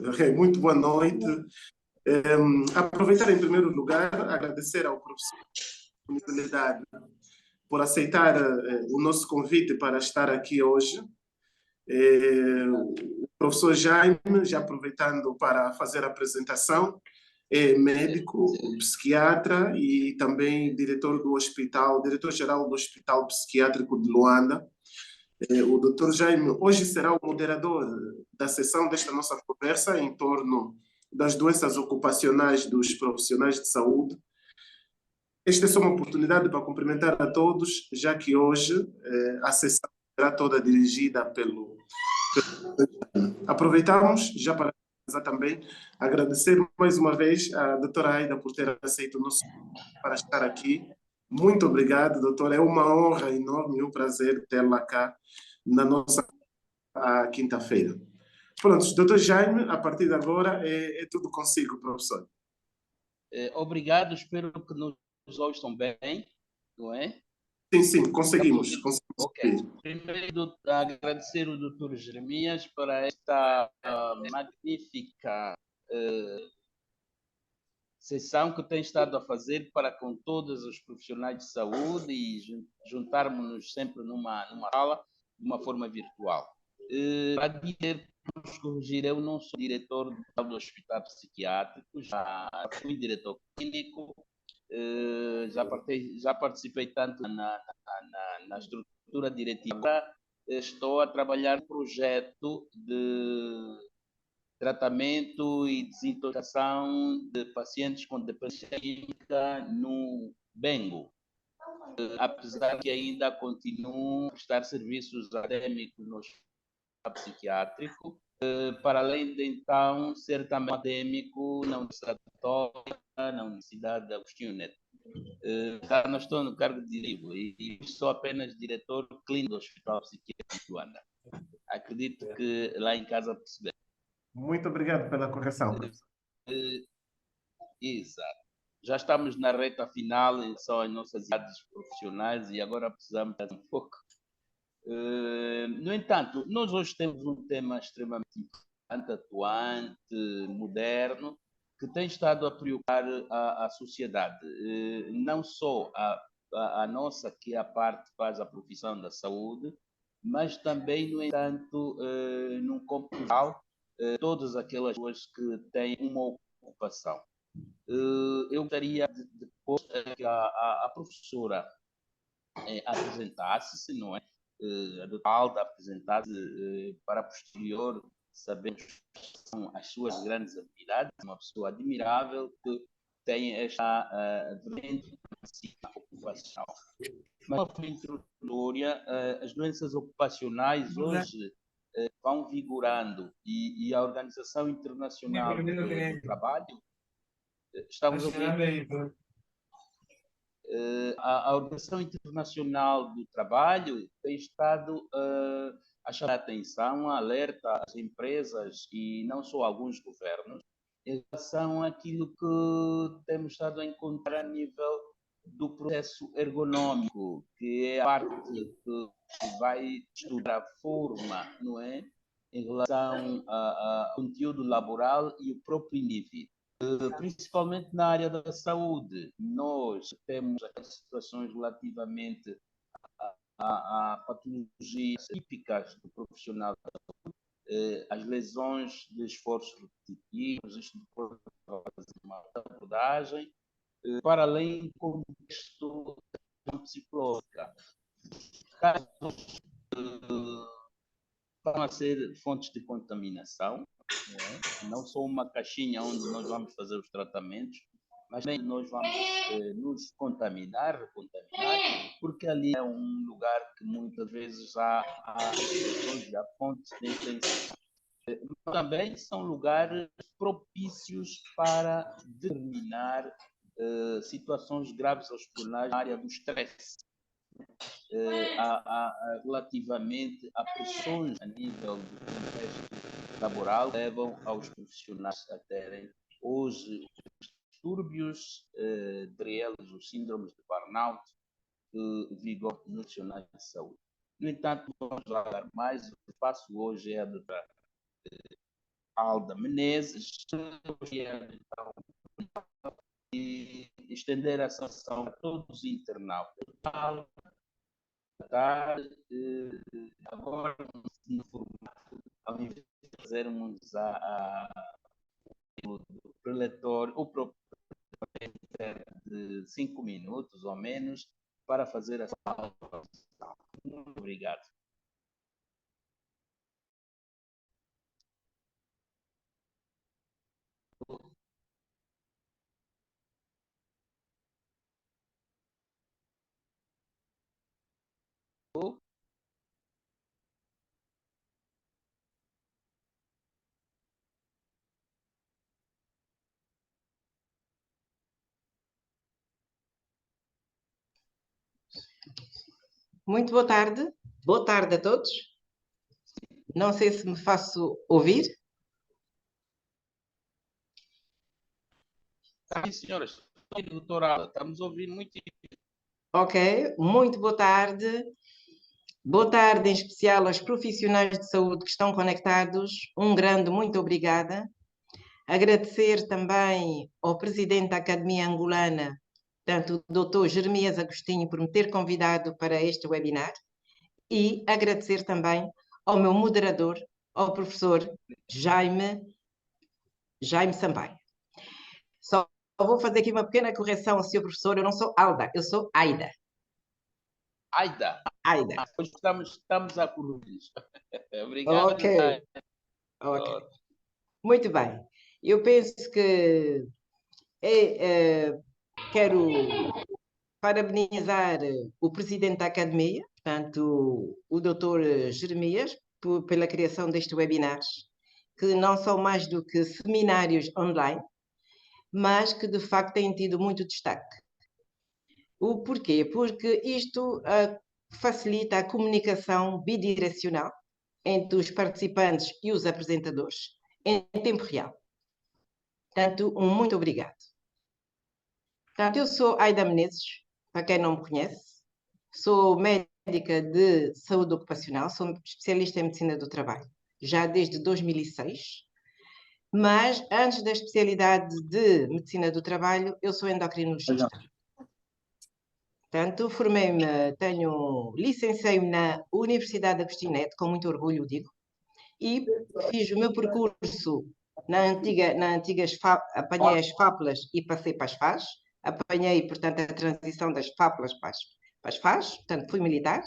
Ok, muito boa noite. Aproveitar em primeiro lugar, agradecer ao professor pela disponibilidade por aceitar o nosso convite para estar aqui hoje. O professor Jaime, já aproveitando para fazer a apresentação, é médico, psiquiatra e também diretor do hospital, diretor-geral do Hospital Psiquiátrico de Luanda. O Dr. Jaime hoje será o moderador da sessão desta nossa conversa em torno das doenças ocupacionais dos profissionais de saúde. Esta é só uma oportunidade para cumprimentar a todos, já que hoje a sessão será toda dirigida pelo... Aproveitamos já para também agradecer mais uma vez à doutora Aida por ter aceito o nosso para estar aqui. Muito obrigado, doutora. É uma honra enorme e um prazer tê-la cá na nossa quinta-feira. Pronto, doutor Jaime, a partir de agora é tudo consigo, professor. Obrigado, espero que nos ouçam bem, não é? Sim, conseguimos. Ok. Primeiro, agradecer ao Dr. Jeremias por esta magnífica sessão que tem estado a fazer para com todos os profissionais de saúde e juntarmos-nos sempre numa sala de uma forma virtual. Para dizer, nos corrigir, eu não sou diretor do Hospital Psiquiátrico, já fui diretor clínico, já participei tanto na estrutura diretiva, estou a trabalhar no projeto de tratamento e desintoxicação de pacientes com dependência química no Bengo. Apesar que ainda continuo a prestar serviços acadêmicos no hospital psiquiátrico, para além de então ser também acadêmico na Universidade Católica, na Universidade de Agostinho Neto. Já não estou no cargo de diretivo e sou apenas diretor clínico do Hospital Psiquiátrico de Luanda. Acredito que lá em casa perceber. Muito obrigado pela correção, professor. Exato. Já estamos na reta final, são as nossas idades profissionais e agora precisamos de um pouco. No entanto, nós hoje temos um tema extremamente importante, atuante, moderno, que tem estado a preocupar a sociedade. Não só a nossa, que é a parte que faz a profissão da saúde, mas também, no entanto, num campo geral, todas aquelas pessoas que têm uma ocupação. Eu gostaria de depois que a professora apresentasse-se, não é? A doutora apresentasse para posterior sabermos que são as suas grandes habilidades, uma pessoa admirável que tem esta vertente ocupacional. Mas, uma forma introdutória, as doenças ocupacionais hoje vão vigorando e a Organização Internacional do Trabalho estamos ouvindo. A Organização Internacional do Trabalho tem estado a chamar a atenção, a alerta às empresas e não só alguns governos em relação àquilo que temos estado a encontrar a nível do processo ergonômico, que é a parte que vai estudar a forma, não é, em relação ao conteúdo laboral e o próprio indivíduo. Principalmente na área da saúde, nós temos as situações relativamente a patologias típicas do profissional da saúde, as lesões de esforços repetitivos, isto depois de uma abordagem, para além do contexto psicológica. Casos vão a ser fontes de contaminação, não só uma caixinha onde nós vamos fazer os tratamentos, mas também nós vamos nos recontaminar, porque ali é um lugar que muitas vezes há fontes de infecção. Também são lugares propícios para determinar situações graves aos profissionais na área do estresse. Relativamente a pressões a nível do contexto laboral levam aos profissionais a terem hoje distúrbios, entre eles os síndromes de burnout, que vigoram nos profissionais de saúde. No entanto, vamos falar mais. O que faço hoje é a doutora Alda Menezes, então, e estender a sanção a todos os internautas. Agora, no formato, ao invés de fazermos o preletor, o próprio de 5 minutos ou menos, para fazer a sua. Muito obrigado. Muito boa tarde. Boa tarde a todos. Não sei se me faço ouvir. Sim, senhoras. Doutora, estamos a ouvir muito. Ok, muito boa tarde. Boa tarde, em especial aos profissionais de saúde que estão conectados. Um grande muito obrigada. Agradecer também ao presidente da Academia Angolana, portanto, o Dr. Jeremias Agostinho, por me ter convidado para este webinar. E agradecer também ao meu moderador, ao professor Jaime Sampaio. Só vou fazer aqui uma pequena correção ao senhor professor. Eu não sou Alda, eu sou Aida. Aida. Aida. Pois estamos a corrigir. Obrigado. Ok. Muito bem. Eu penso que quero parabenizar o presidente da Academia, portanto, o Dr. Jeremias, pela criação deste webinar, que não são mais do que seminários online, mas que de facto têm tido muito destaque. O porquê? Porque isto facilita a comunicação bidirecional entre os participantes e os apresentadores em tempo real. Portanto, muito obrigado. Portanto, eu sou Aida Menezes, para quem não me conhece, sou médica de saúde ocupacional, sou especialista em medicina do trabalho, já desde 2006, mas antes da especialidade de medicina do trabalho, eu sou endocrinologista. Portanto, formei-me, licenciei-me na Universidade Agostinho Neto, com muito orgulho digo, e fiz o meu percurso apanhei as fápulas e passei para as FAS, apanhei, portanto, a transição das fápulas para as FAS, portanto, fui militar,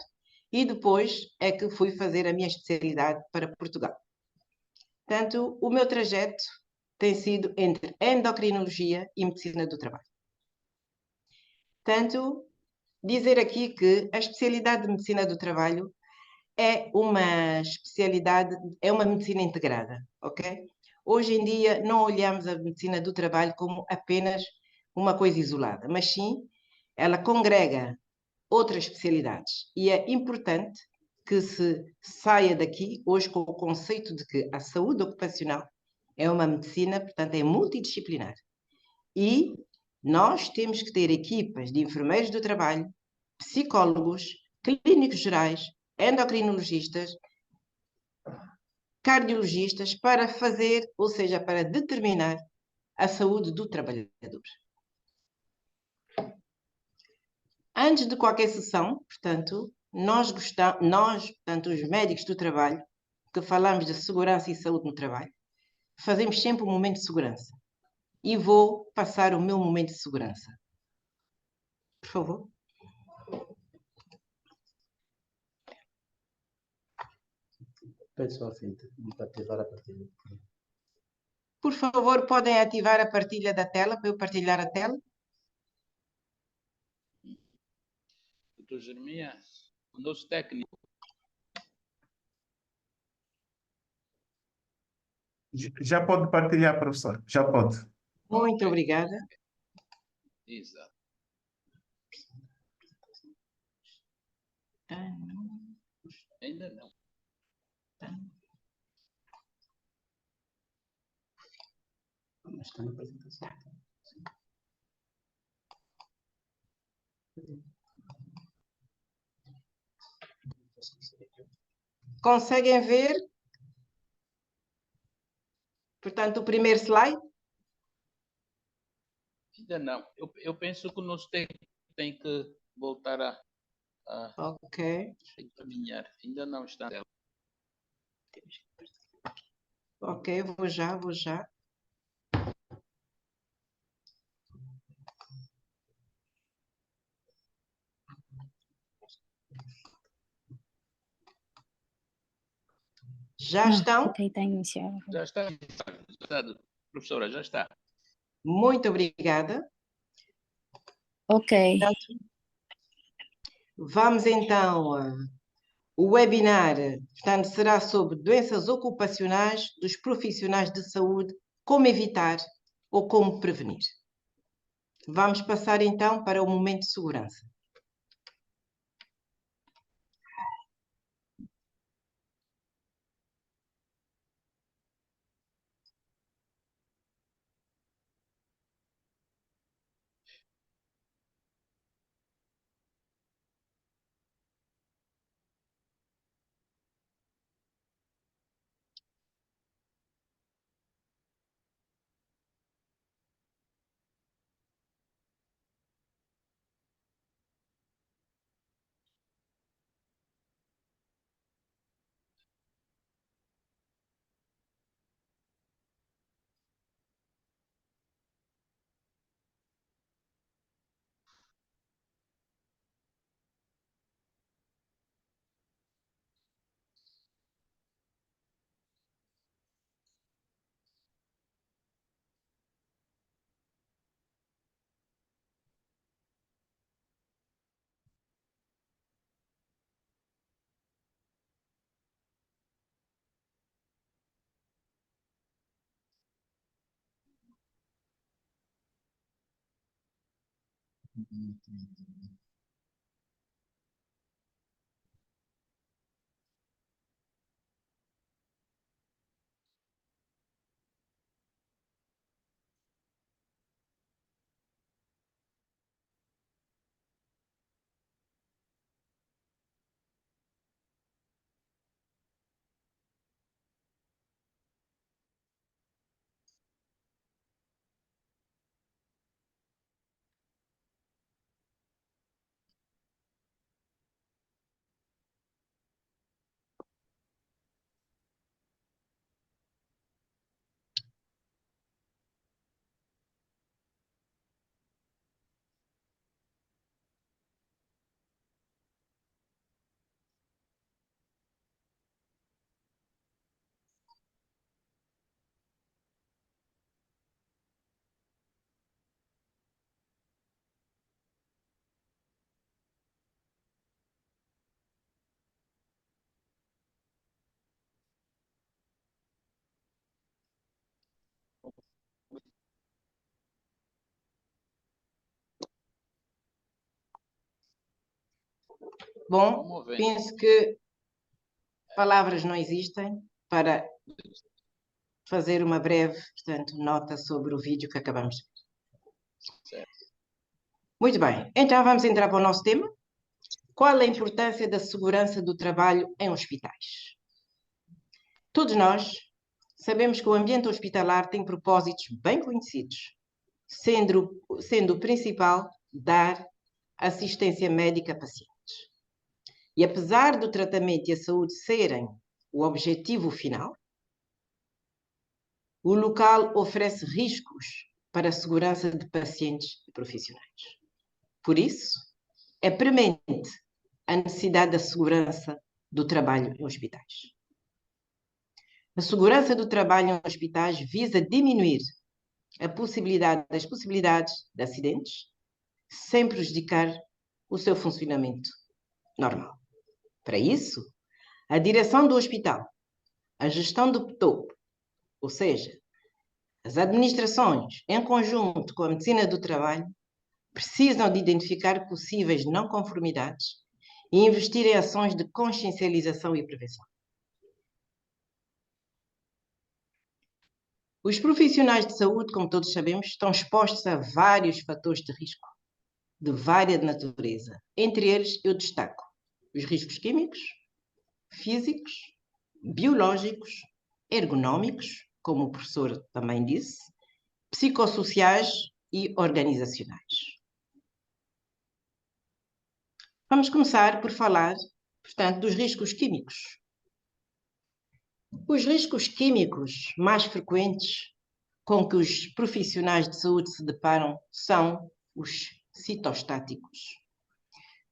e depois é que fui fazer a minha especialidade para Portugal. Portanto, o meu trajeto tem sido entre endocrinologia e medicina do trabalho. Portanto, dizer aqui que a especialidade de medicina do trabalho é uma especialidade, é uma medicina integrada, ok? Hoje em dia não olhamos a medicina do trabalho como apenas uma coisa isolada, mas sim, ela congrega outras especialidades e é importante que se saia daqui hoje com o conceito de que a saúde ocupacional é uma medicina, portanto, é multidisciplinar. E nós temos que ter equipas de enfermeiros do trabalho, psicólogos, clínicos gerais, endocrinologistas, cardiologistas para fazer, ou seja, para determinar a saúde do trabalhador. Antes de qualquer sessão, portanto, nós, portanto, os médicos do trabalho, que falamos de segurança e saúde no trabalho, fazemos sempre um momento de segurança. E vou passar o meu momento de segurança. Por favor. Pessoal, para ativar a partilha. Por favor, podem ativar a partilha da tela, para eu partilhar a tela? Doutor Jeremias, o nosso técnico. Já pode partilhar, professor. Já pode. Muito obrigada. Exato. Ainda não. Mas está na apresentação. Conseguem ver? Portanto, o primeiro slide. Ainda não. Eu penso que o nosso técnico tem que voltar a Ok. encaminhar. Ainda não está. Ok, vou já. Já estão? Ok, está iniciado. Já está, professora, já está. Muito obrigada. Ok. Vamos então, o webinar, portanto, será sobre doenças ocupacionais dos profissionais de saúde, como evitar ou como prevenir. Vamos passar então para o momento de segurança. Bom, penso que palavras não existem para fazer uma breve, portanto, nota sobre o vídeo que acabamos de ver. Muito bem, então vamos entrar para o nosso tema. Qual a importância da segurança do trabalho em hospitais? Todos nós sabemos que o ambiente hospitalar tem propósitos bem conhecidos, sendo o principal dar assistência médica a pacientes. E apesar do tratamento e a saúde serem o objetivo final, o local oferece riscos para a segurança de pacientes e profissionais. Por isso, é premente a necessidade da segurança do trabalho em hospitais. A segurança do trabalho em hospitais visa diminuir as possibilidades de acidentes, sem prejudicar o seu funcionamento normal. Para isso, a direção do hospital, a gestão do topo, ou seja, as administrações, em conjunto com a medicina do trabalho, precisam de identificar possíveis não conformidades e investir em ações de consciencialização e prevenção. Os profissionais de saúde, como todos sabemos, estão expostos a vários fatores de risco, de vária natureza. Entre eles, eu destaco os riscos químicos, físicos, biológicos, ergonómicos, como o professor também disse, psicossociais e organizacionais. Vamos começar por falar, portanto, dos riscos químicos. Os riscos químicos mais frequentes com que os profissionais de saúde se deparam são os citostáticos.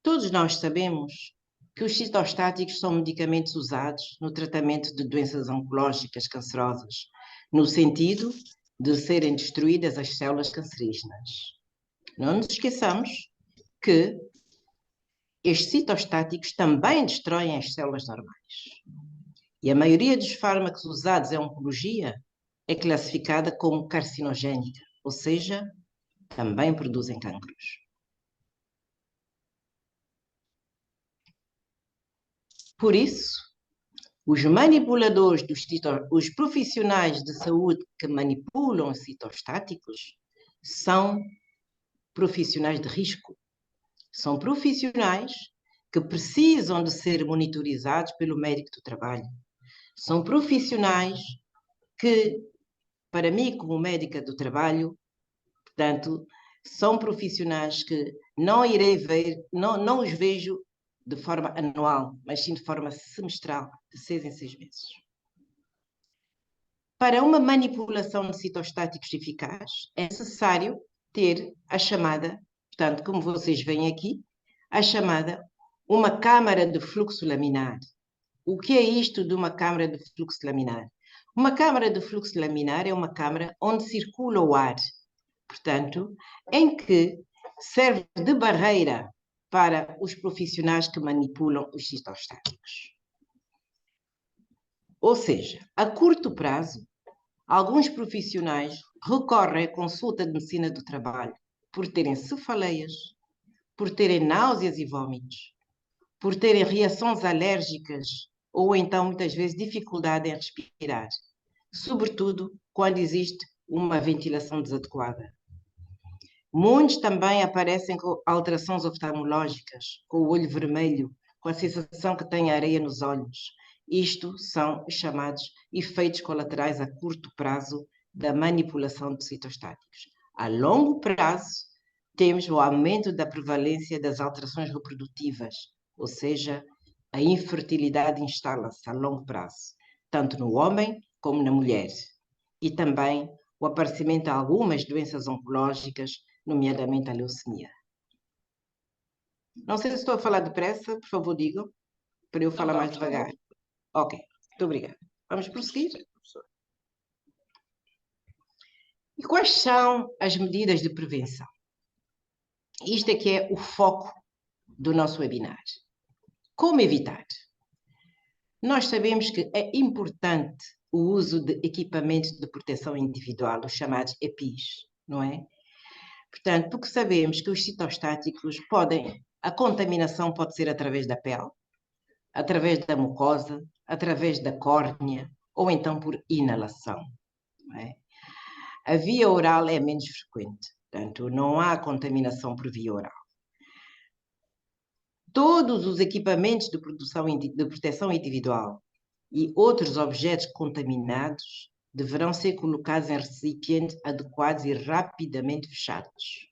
Todos nós sabemos que os citostáticos são medicamentos usados no tratamento de doenças oncológicas cancerosas, no sentido de serem destruídas as células cancerígenas. Não nos esqueçamos que estes citostáticos também destroem as células normais. E a maioria dos fármacos usados em oncologia é classificada como carcinogénica, ou seja, também produzem cancros. Por isso, os manipuladores os profissionais de saúde que manipulam os citostáticos são profissionais de risco. São profissionais que precisam de ser monitorizados pelo médico do trabalho. São profissionais que, para mim, como médica do trabalho, portanto, são profissionais que não irei ver, não os vejo de forma anual, mas sim de forma semestral, de 6 em 6 meses. Para uma manipulação de citostáticos eficaz, é necessário ter a chamada, portanto, como vocês veem aqui, a chamada uma câmara de fluxo laminar. O que é isto de uma câmara de fluxo laminar? Uma câmara de fluxo laminar é uma câmara onde circula o ar, portanto, em que serve de barreira para os profissionais que manipulam os citostáticos. Ou seja, a curto prazo, alguns profissionais recorrem à consulta de medicina do trabalho por terem cefaleias, por terem náuseas e vômitos, por terem reações alérgicas ou então, muitas vezes, dificuldade em respirar, sobretudo quando existe uma ventilação desadequada. Muitos também aparecem com alterações oftalmológicas, com o olho vermelho, com a sensação que têm areia nos olhos. Isto são os chamados efeitos colaterais a curto prazo da manipulação de citostáticos. A longo prazo, temos o aumento da prevalência das alterações reprodutivas, ou seja, a infertilidade instala-se a longo prazo, tanto no homem como na mulher. E também o aparecimento de algumas doenças oncológicas, nomeadamente a leucemia. Não sei se estou a falar depressa, por favor, digam, para eu falar mais devagar. Ok, muito obrigada. Vamos prosseguir? E quais são as medidas de prevenção? Isto é que é o foco do nosso webinar. Como evitar? Nós sabemos que é importante o uso de equipamentos de proteção individual, os chamados EPIs, não é? Portanto, porque sabemos que os citostáticos a contaminação pode ser através da pele, através da mucosa, através da córnea, ou então por inalação, não é? A via oral é menos frequente, portanto, não há contaminação por via oral. Todos os equipamentos de proteção individual e outros objetos contaminados deverão ser colocados em recipientes adequados e rapidamente fechados.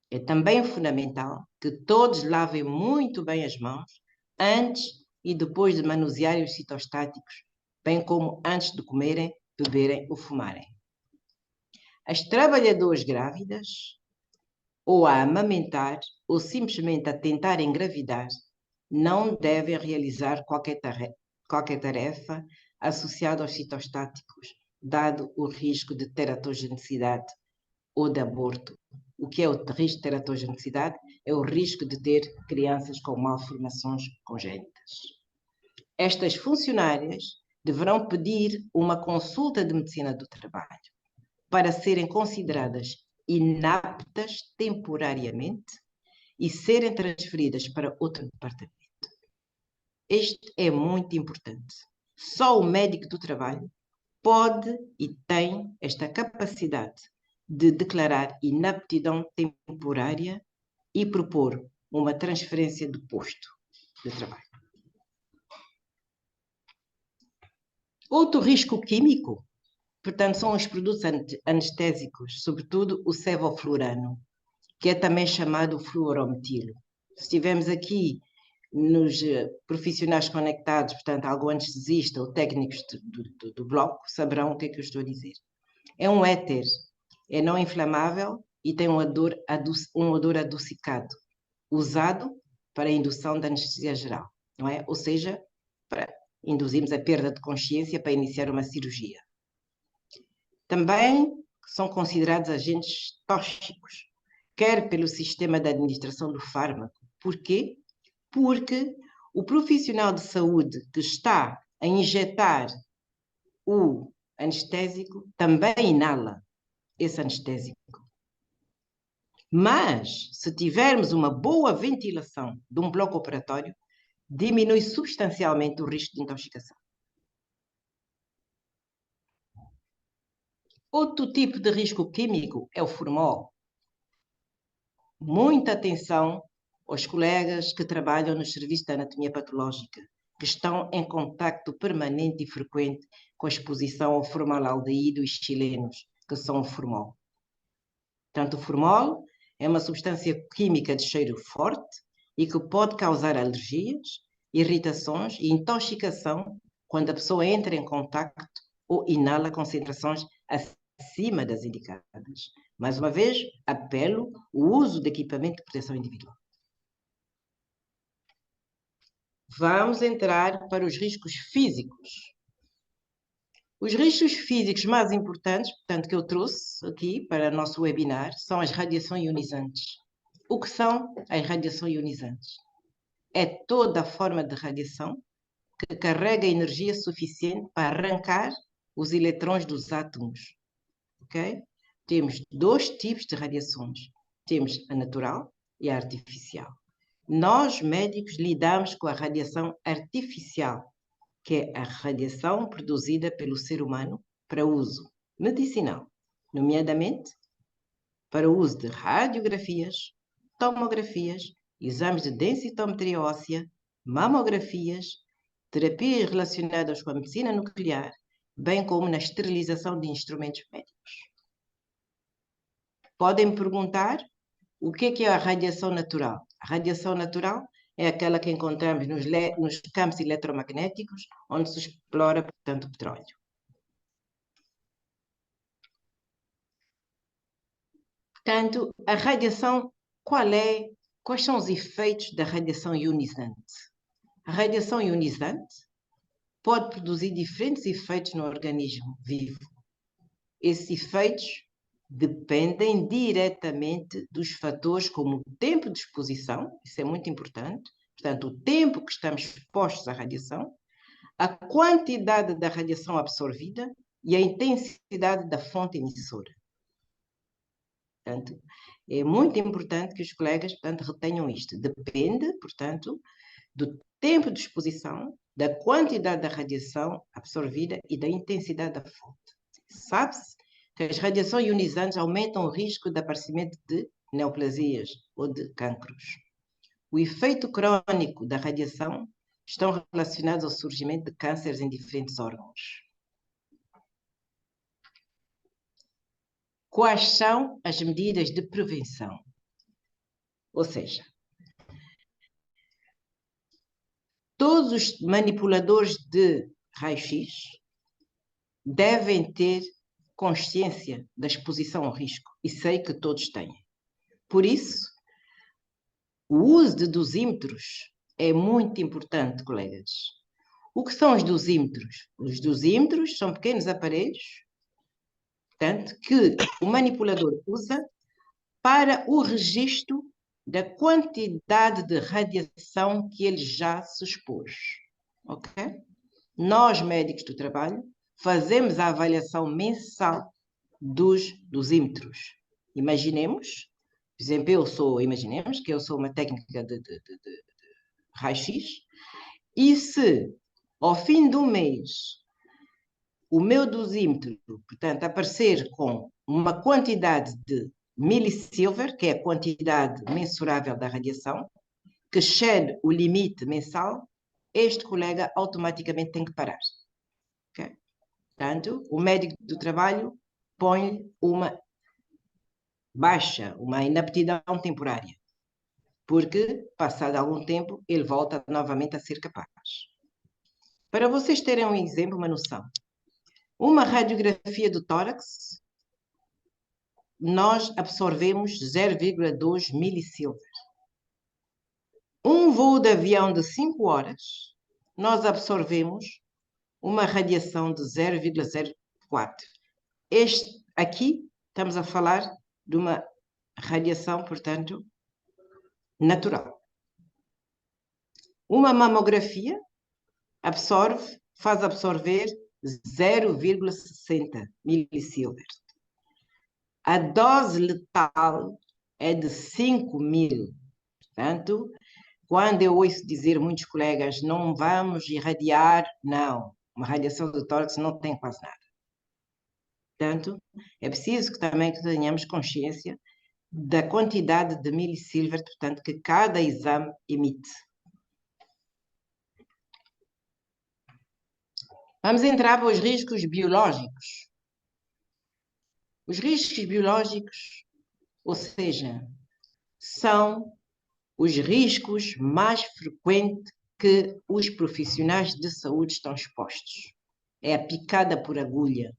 É também fundamental que todos lavem muito bem as mãos antes e depois de manusearem os citostáticos, bem como antes de comerem, beberem ou fumarem. As trabalhadoras grávidas, ou a amamentar, ou simplesmente a tentar engravidar, não devem realizar qualquer tarefa associada aos citostáticos, dado o risco de teratogenicidade ou de aborto. O que é o risco de teratogenicidade? É o risco de ter crianças com malformações congénitas. Estas funcionárias deverão pedir uma consulta de medicina do trabalho para serem consideradas inaptas temporariamente e serem transferidas para outro departamento. Este é muito importante. Só o médico do trabalho pode e tem esta capacidade de declarar inaptidão temporária e propor uma transferência de posto de trabalho. Outro risco químico portanto, são os produtos anestésicos, sobretudo o sevoflurano, que é também chamado fluorometilo. Se tivermos aqui nos profissionais conectados, portanto, algum anestesista ou técnicos do bloco, saberão o que é que eu estou a dizer. É um éter, é não inflamável e tem um odor adocicado, usado para a indução da anestesia geral, não é? Ou seja, para induzirmos a perda de consciência para iniciar uma cirurgia. Também são considerados agentes tóxicos, quer pelo sistema de administração do fármaco. Por quê? Porque o profissional de saúde que está a injetar o anestésico também inala esse anestésico. Mas, se tivermos uma boa ventilação de um bloco operatório, diminui substancialmente o risco de intoxicação. Outro tipo de risco químico é o formol. Muita atenção aos colegas que trabalham nos serviços de anatomia patológica, que estão em contacto permanente e frequente com a exposição ao formaldeído e xilenos, que são o formol. Portanto, o formol é uma substância química de cheiro forte e que pode causar alergias, irritações e intoxicação quando a pessoa entra em contacto ou inala concentrações acima das indicadas. Mais uma vez, apelo o uso de equipamento de proteção individual. Vamos entrar para os riscos físicos. Os riscos físicos mais importantes, portanto, que eu trouxe aqui para o nosso webinar, são as radiações ionizantes. O que são as radiações ionizantes? É toda a forma de radiação que carrega energia suficiente para arrancar os eletrões dos átomos. Ok? Temos dois tipos de radiações. Temos a natural e a artificial. Nós, médicos, lidamos com a radiação artificial, que é a radiação produzida pelo ser humano para uso medicinal, nomeadamente para o uso de radiografias, tomografias, exames de densitometria óssea, mamografias, terapias relacionadas com a medicina nuclear, bem como na esterilização de instrumentos médicos. Podem me perguntar o que é a radiação natural? A radiação natural é aquela que encontramos nos campos eletromagnéticos, onde se explora, portanto, o petróleo. Portanto, a radiação, quais são os efeitos da radiação ionizante? A radiação ionizante pode produzir diferentes efeitos no organismo vivo. Esses efeitos dependem diretamente dos fatores como o tempo de exposição, isso é muito importante, portanto, o tempo que estamos expostos à radiação, a quantidade da radiação absorvida e a intensidade da fonte emissora. Portanto, é muito importante que os colegas, portanto, retenham isto. Depende, portanto, do tempo de exposição, da quantidade da radiação absorvida e da intensidade da fonte. Sabe-se que as radiações ionizantes aumentam o risco de aparecimento de neoplasias ou de cancros. O efeito crônico da radiação estão relacionados ao surgimento de cânceres em diferentes órgãos. Quais são as medidas de prevenção? Ou seja, todos os manipuladores de raio-x devem ter consciência da exposição ao risco, e sei que todos têm. Por isso, o uso de dosímetros é muito importante, colegas. O que são os dosímetros? Os dosímetros são pequenos aparelhos, portanto, que o manipulador usa para o registro da quantidade de radiação que ele já se expôs. Ok? Nós, médicos do trabalho, fazemos a avaliação mensal dos dosímetros. Imaginemos, por exemplo, imaginemos que eu sou uma técnica de raio-x, e se ao fim do mês o meu dosímetro, portanto, aparecer com uma quantidade de millisiever, que é a quantidade mensurável da radiação, que excede o limite mensal, este colega automaticamente tem que parar. Okay? Portanto, o médico do trabalho põe uma baixa, uma inaptidão temporária, porque, passado algum tempo, ele volta novamente a ser capaz. Para vocês terem um exemplo, uma noção, uma radiografia do tórax, nós absorvemos 0,2 milisieverts. Um voo de avião de 5 horas, nós absorvemos uma radiação de 0,04. Aqui estamos a falar de uma radiação, portanto, natural. Uma mamografia faz absorver 0,60 milisieverts. A dose letal é de 5.000. Portanto, quando eu ouço dizer muitos colegas, não vamos irradiar, não. Uma radiação do tórax não tem quase nada. Portanto, é preciso que também tenhamos consciência da quantidade de milisievert, portanto, que cada exame emite. Vamos entrar para os riscos biológicos. Os riscos biológicos, ou seja, são os riscos mais frequentes que os profissionais de saúde estão expostos. É a picada por agulha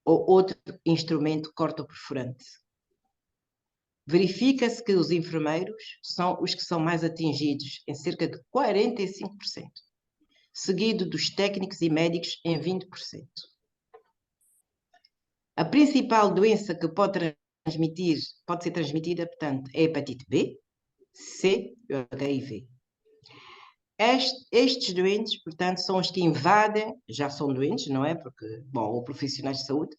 ou outro instrumento cortoperforante. Verifica-se que os enfermeiros são os que são mais atingidos, em cerca de 45%, seguido dos técnicos e médicos em 20%. A principal doença que pode ser transmitida, portanto, é a hepatite B, C e o HIV. Estes doentes, portanto, são os que invadem, já são doentes, não é? Porque, bom, ou profissionais de saúde,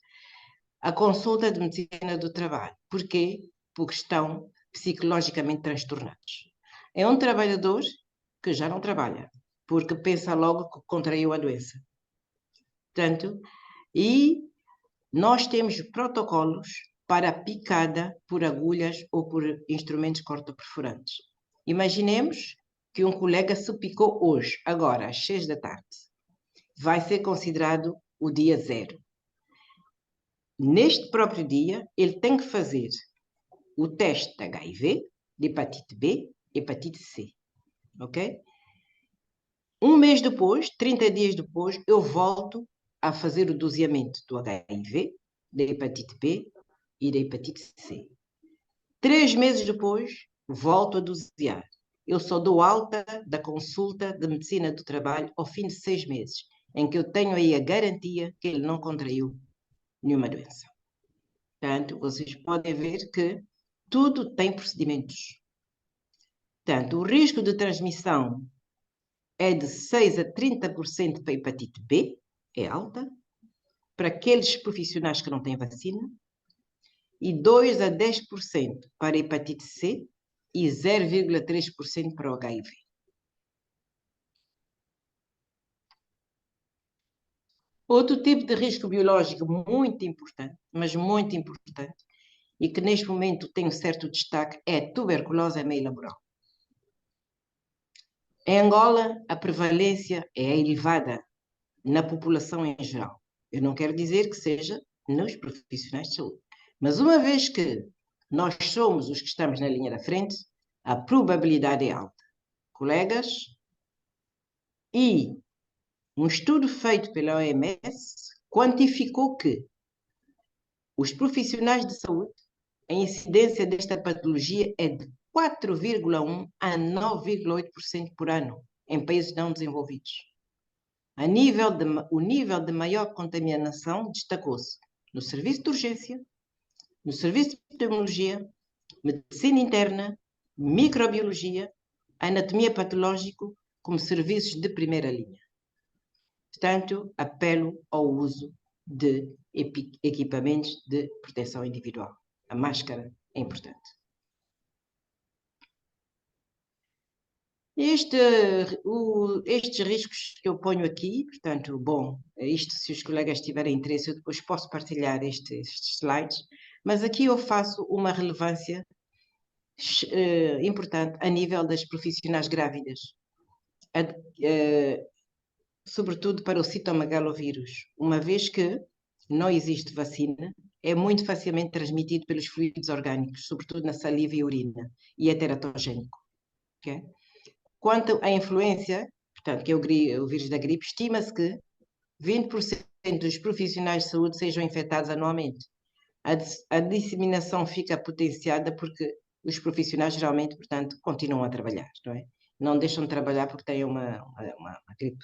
a consulta de medicina do trabalho. Porquê? Porque estão psicologicamente transtornados. É um trabalhador que já não trabalha, porque pensa logo que contraiu a doença. Portanto, e nós temos protocolos para a picada por agulhas ou por instrumentos cortoperfurantes. Imaginemos que um colega se picou hoje, agora, às 6 da tarde. Vai ser considerado o dia 0. Neste próprio dia, ele tem que fazer o teste de HIV, de hepatite B, hepatite C. Ok? Um mês depois, 30 dias depois, eu volto a fazer o doseamento do HIV, da hepatite B e da hepatite C. 3 meses depois, volto a dosear. Eu só dou alta da consulta de medicina do trabalho ao fim de 6 meses, em que eu tenho aí a garantia que ele não contraiu nenhuma doença. Portanto, vocês podem ver que tudo tem procedimentos. Portanto, o risco de transmissão é de 6 a 30% para a hepatite B, é alta, para aqueles profissionais que não têm vacina, e 2 a 10% para a hepatite C e 0,3% para o HIV. Outro tipo de risco biológico muito importante, mas muito importante, e que neste momento tem um certo destaque, é a tuberculose a meio laboral. Em Angola, a prevalência é elevada na população em geral. Eu não quero dizer que seja nos profissionais de saúde, mas uma vez que nós somos os que estamos na linha da frente, a probabilidade é alta. Colegas, e um estudo feito pela OMS quantificou que os profissionais de saúde, a incidência desta patologia é de 4,1 a 9,8% por ano em países não desenvolvidos. O nível de maior contaminação destacou-se no serviço de urgência, no serviço de epidemiologia, medicina interna, microbiologia, anatomia patológica, como serviços de primeira linha. Portanto, apelo ao uso de equipamentos de proteção individual. A máscara é importante. Estes riscos que eu ponho aqui, portanto, bom, isto se os colegas tiverem interesse, eu depois posso partilhar estes slides, mas aqui eu faço uma relevância importante a nível das profissionais grávidas. sobretudo para o citomegalovírus, uma vez que não existe vacina, é muito facilmente transmitido pelos fluidos orgânicos, sobretudo na saliva e urina, e é teratogénico. Okay? Quanto à influência, portanto, que é o vírus da gripe, estima-se que 20% dos profissionais de saúde sejam infectados anualmente. A disseminação fica potenciada porque os profissionais geralmente, portanto, continuam a trabalhar, não é? Não deixam de trabalhar porque têm uma gripe.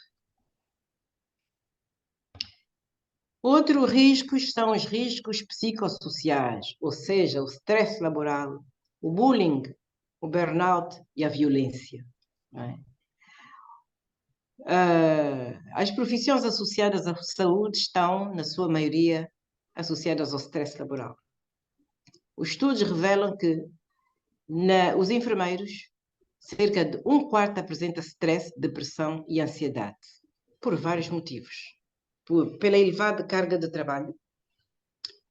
Outros riscos são os riscos psicossociais, ou seja, o stress laboral, o bullying, o burnout e a violência. Não é? As profissões associadas à saúde estão, na sua maioria, associadas ao stress laboral. Os estudos revelam que os enfermeiros, cerca de um quarto apresenta stress, depressão e ansiedade, por vários motivos. Pela elevada carga de trabalho,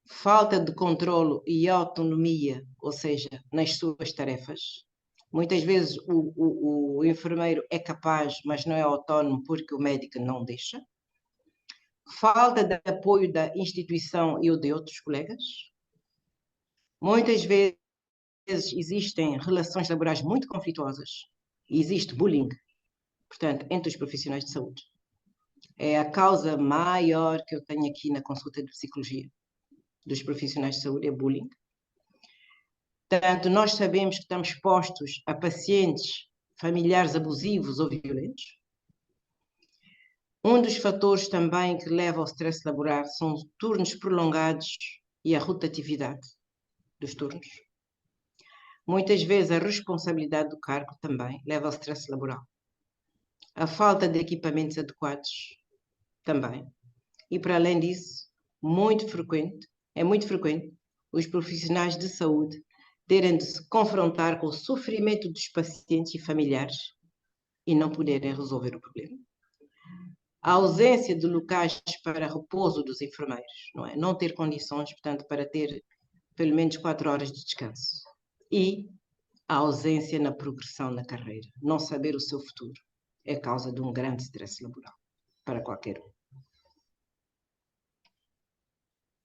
falta de controlo e autonomia, ou seja, nas suas tarefas. Muitas vezes o enfermeiro é capaz, mas não é autónomo porque o médico não deixa. Falta de apoio da instituição e ou de outros colegas. Muitas vezes existem relações laborais muito conflituosas. Existe bullying, portanto, entre os profissionais de saúde. É a causa maior que eu tenho aqui na consulta de psicologia dos profissionais de saúde, é bullying. Portanto, nós sabemos que estamos expostos a pacientes familiares abusivos ou violentos. Um dos fatores também que leva ao stress laboral são os turnos prolongados e a rotatividade dos turnos. Muitas vezes a responsabilidade do cargo também leva ao stress laboral. A falta de equipamentos adequados também. E para além disso, é muito frequente os profissionais de saúde terem de se confrontar com o sofrimento dos pacientes e familiares e não poderem resolver o problema. A ausência de locais para repouso dos enfermeiros, não é? Não ter condições, portanto, para ter pelo menos 4 horas de descanso. E a ausência na progressão na carreira. Não saber o seu futuro é causa de um grande stress laboral para qualquer um.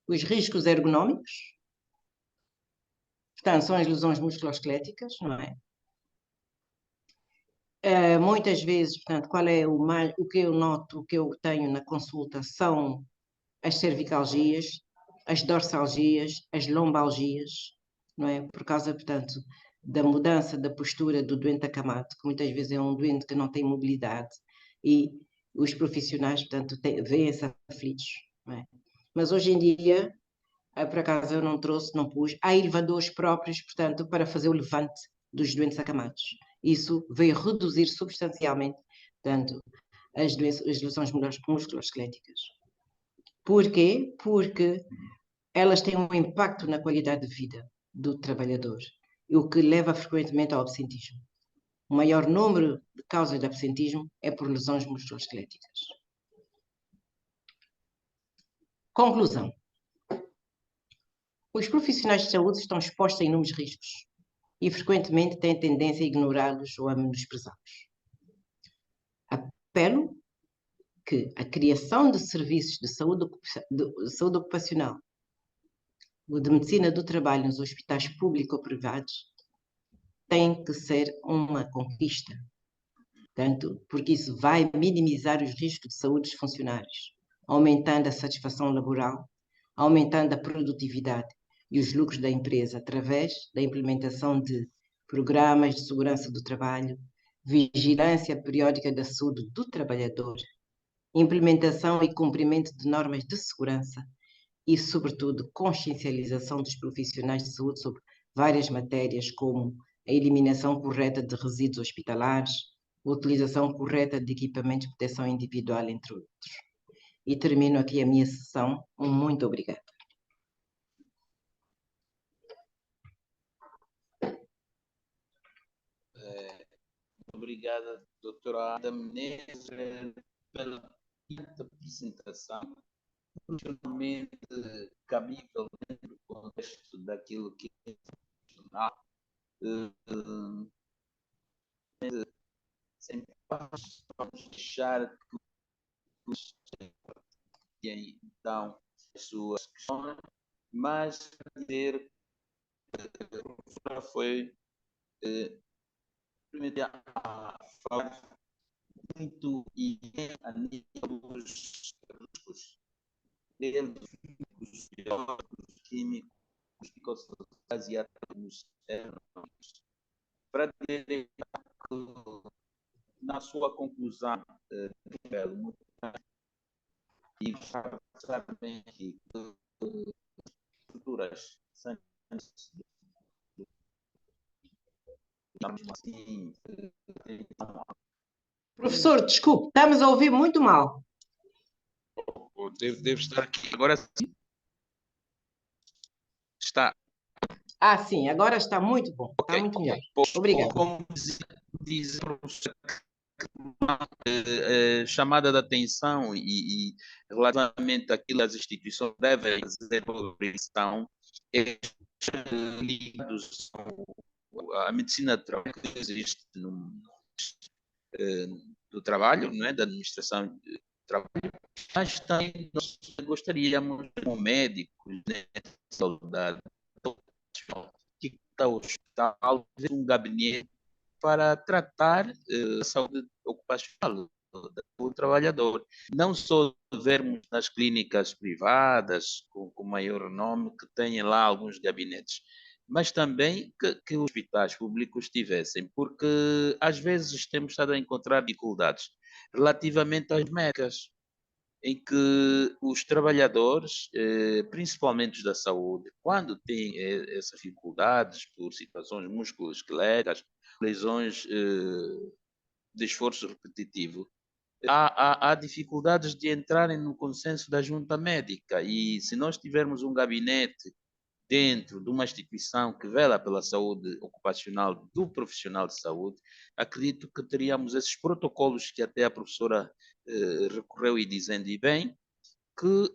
Os riscos ergonómicos, portanto, são as lesões musculoesqueléticas, não é? Muitas vezes, portanto, o que eu noto, o que eu tenho na consulta são as cervicalgias, as dorsalgias, as lombalgias, não é? Por causa, portanto, da mudança da postura do doente acamado, que muitas vezes é um doente que não tem mobilidade e os profissionais, portanto, veem-se aflitos, não é? Mas hoje em dia, por acaso eu não pus, há elevadores próprios, portanto, para fazer o levante dos doentes acamados. Isso veio reduzir substancialmente, portanto, as lesões musculoesqueléticas. Porquê? Porque elas têm um impacto na qualidade de vida do trabalhador, o que leva frequentemente ao absentismo. O maior número de causas de absentismo é por lesões musculoesqueléticas. Conclusão. Os profissionais de saúde estão expostos a inúmeros riscos e frequentemente têm tendência a ignorá-los ou a menosprezá-los. Apelo que a criação de serviços de saúde ocupacional, de medicina do trabalho nos hospitais públicos ou privados, tem que ser uma conquista, tanto porque isso vai minimizar os riscos de saúde dos funcionários, aumentando a satisfação laboral, aumentando a produtividade e os lucros da empresa através da implementação de programas de segurança do trabalho, vigilância periódica da saúde do trabalhador, implementação e cumprimento de normas de segurança e, sobretudo, consciencialização dos profissionais de saúde sobre várias matérias, como a eliminação correta de resíduos hospitalares, a utilização correta de equipamentos de proteção individual, entre outros. E termino aqui a minha sessão. Muito obrigada. Obrigada, doutora Ada Menezes, pela apresentação, extremamente cabível dentro do contexto daquilo que é profissional. Sem vamos deixar que e então as suas questões, mas dizer que a professora foi a falar muito e a nível dos riscos, desde os biológicos, químicos, psicossociais e até os econômicos, para dizer que na sua conclusão, e sabem que estruturas assim, Professor, desculpe, estamos a ouvir muito mal. deve estar aqui. Agora sim. Está. Ah, sim, agora está muito bom, está muito melhor. Obrigado. Como diz chamada de atenção e relativamente àquilo as instituições devem desenvolver estão ligados à medicina de trabalho que existe do trabalho, não é? Da administração de trabalho, mas também nós gostaríamos, como médicos, né, saudade, que está o hospital, um gabinete para tratar a saúde ocupacional do trabalhador. Não só vermos nas clínicas privadas, com maior nome, que tenham lá alguns gabinetes, mas também que os hospitais públicos tivessem, porque às vezes temos estado a encontrar dificuldades relativamente às médicas, em que os trabalhadores, principalmente os da saúde, quando têm essas dificuldades por situações musculoesqueléticas, lesões de esforço repetitivo, há dificuldades de entrarem no consenso da junta médica. E se nós tivermos um gabinete dentro de uma instituição que vela pela saúde ocupacional do profissional de saúde, acredito que teríamos esses protocolos que até a professora recorreu e dizendo e bem, que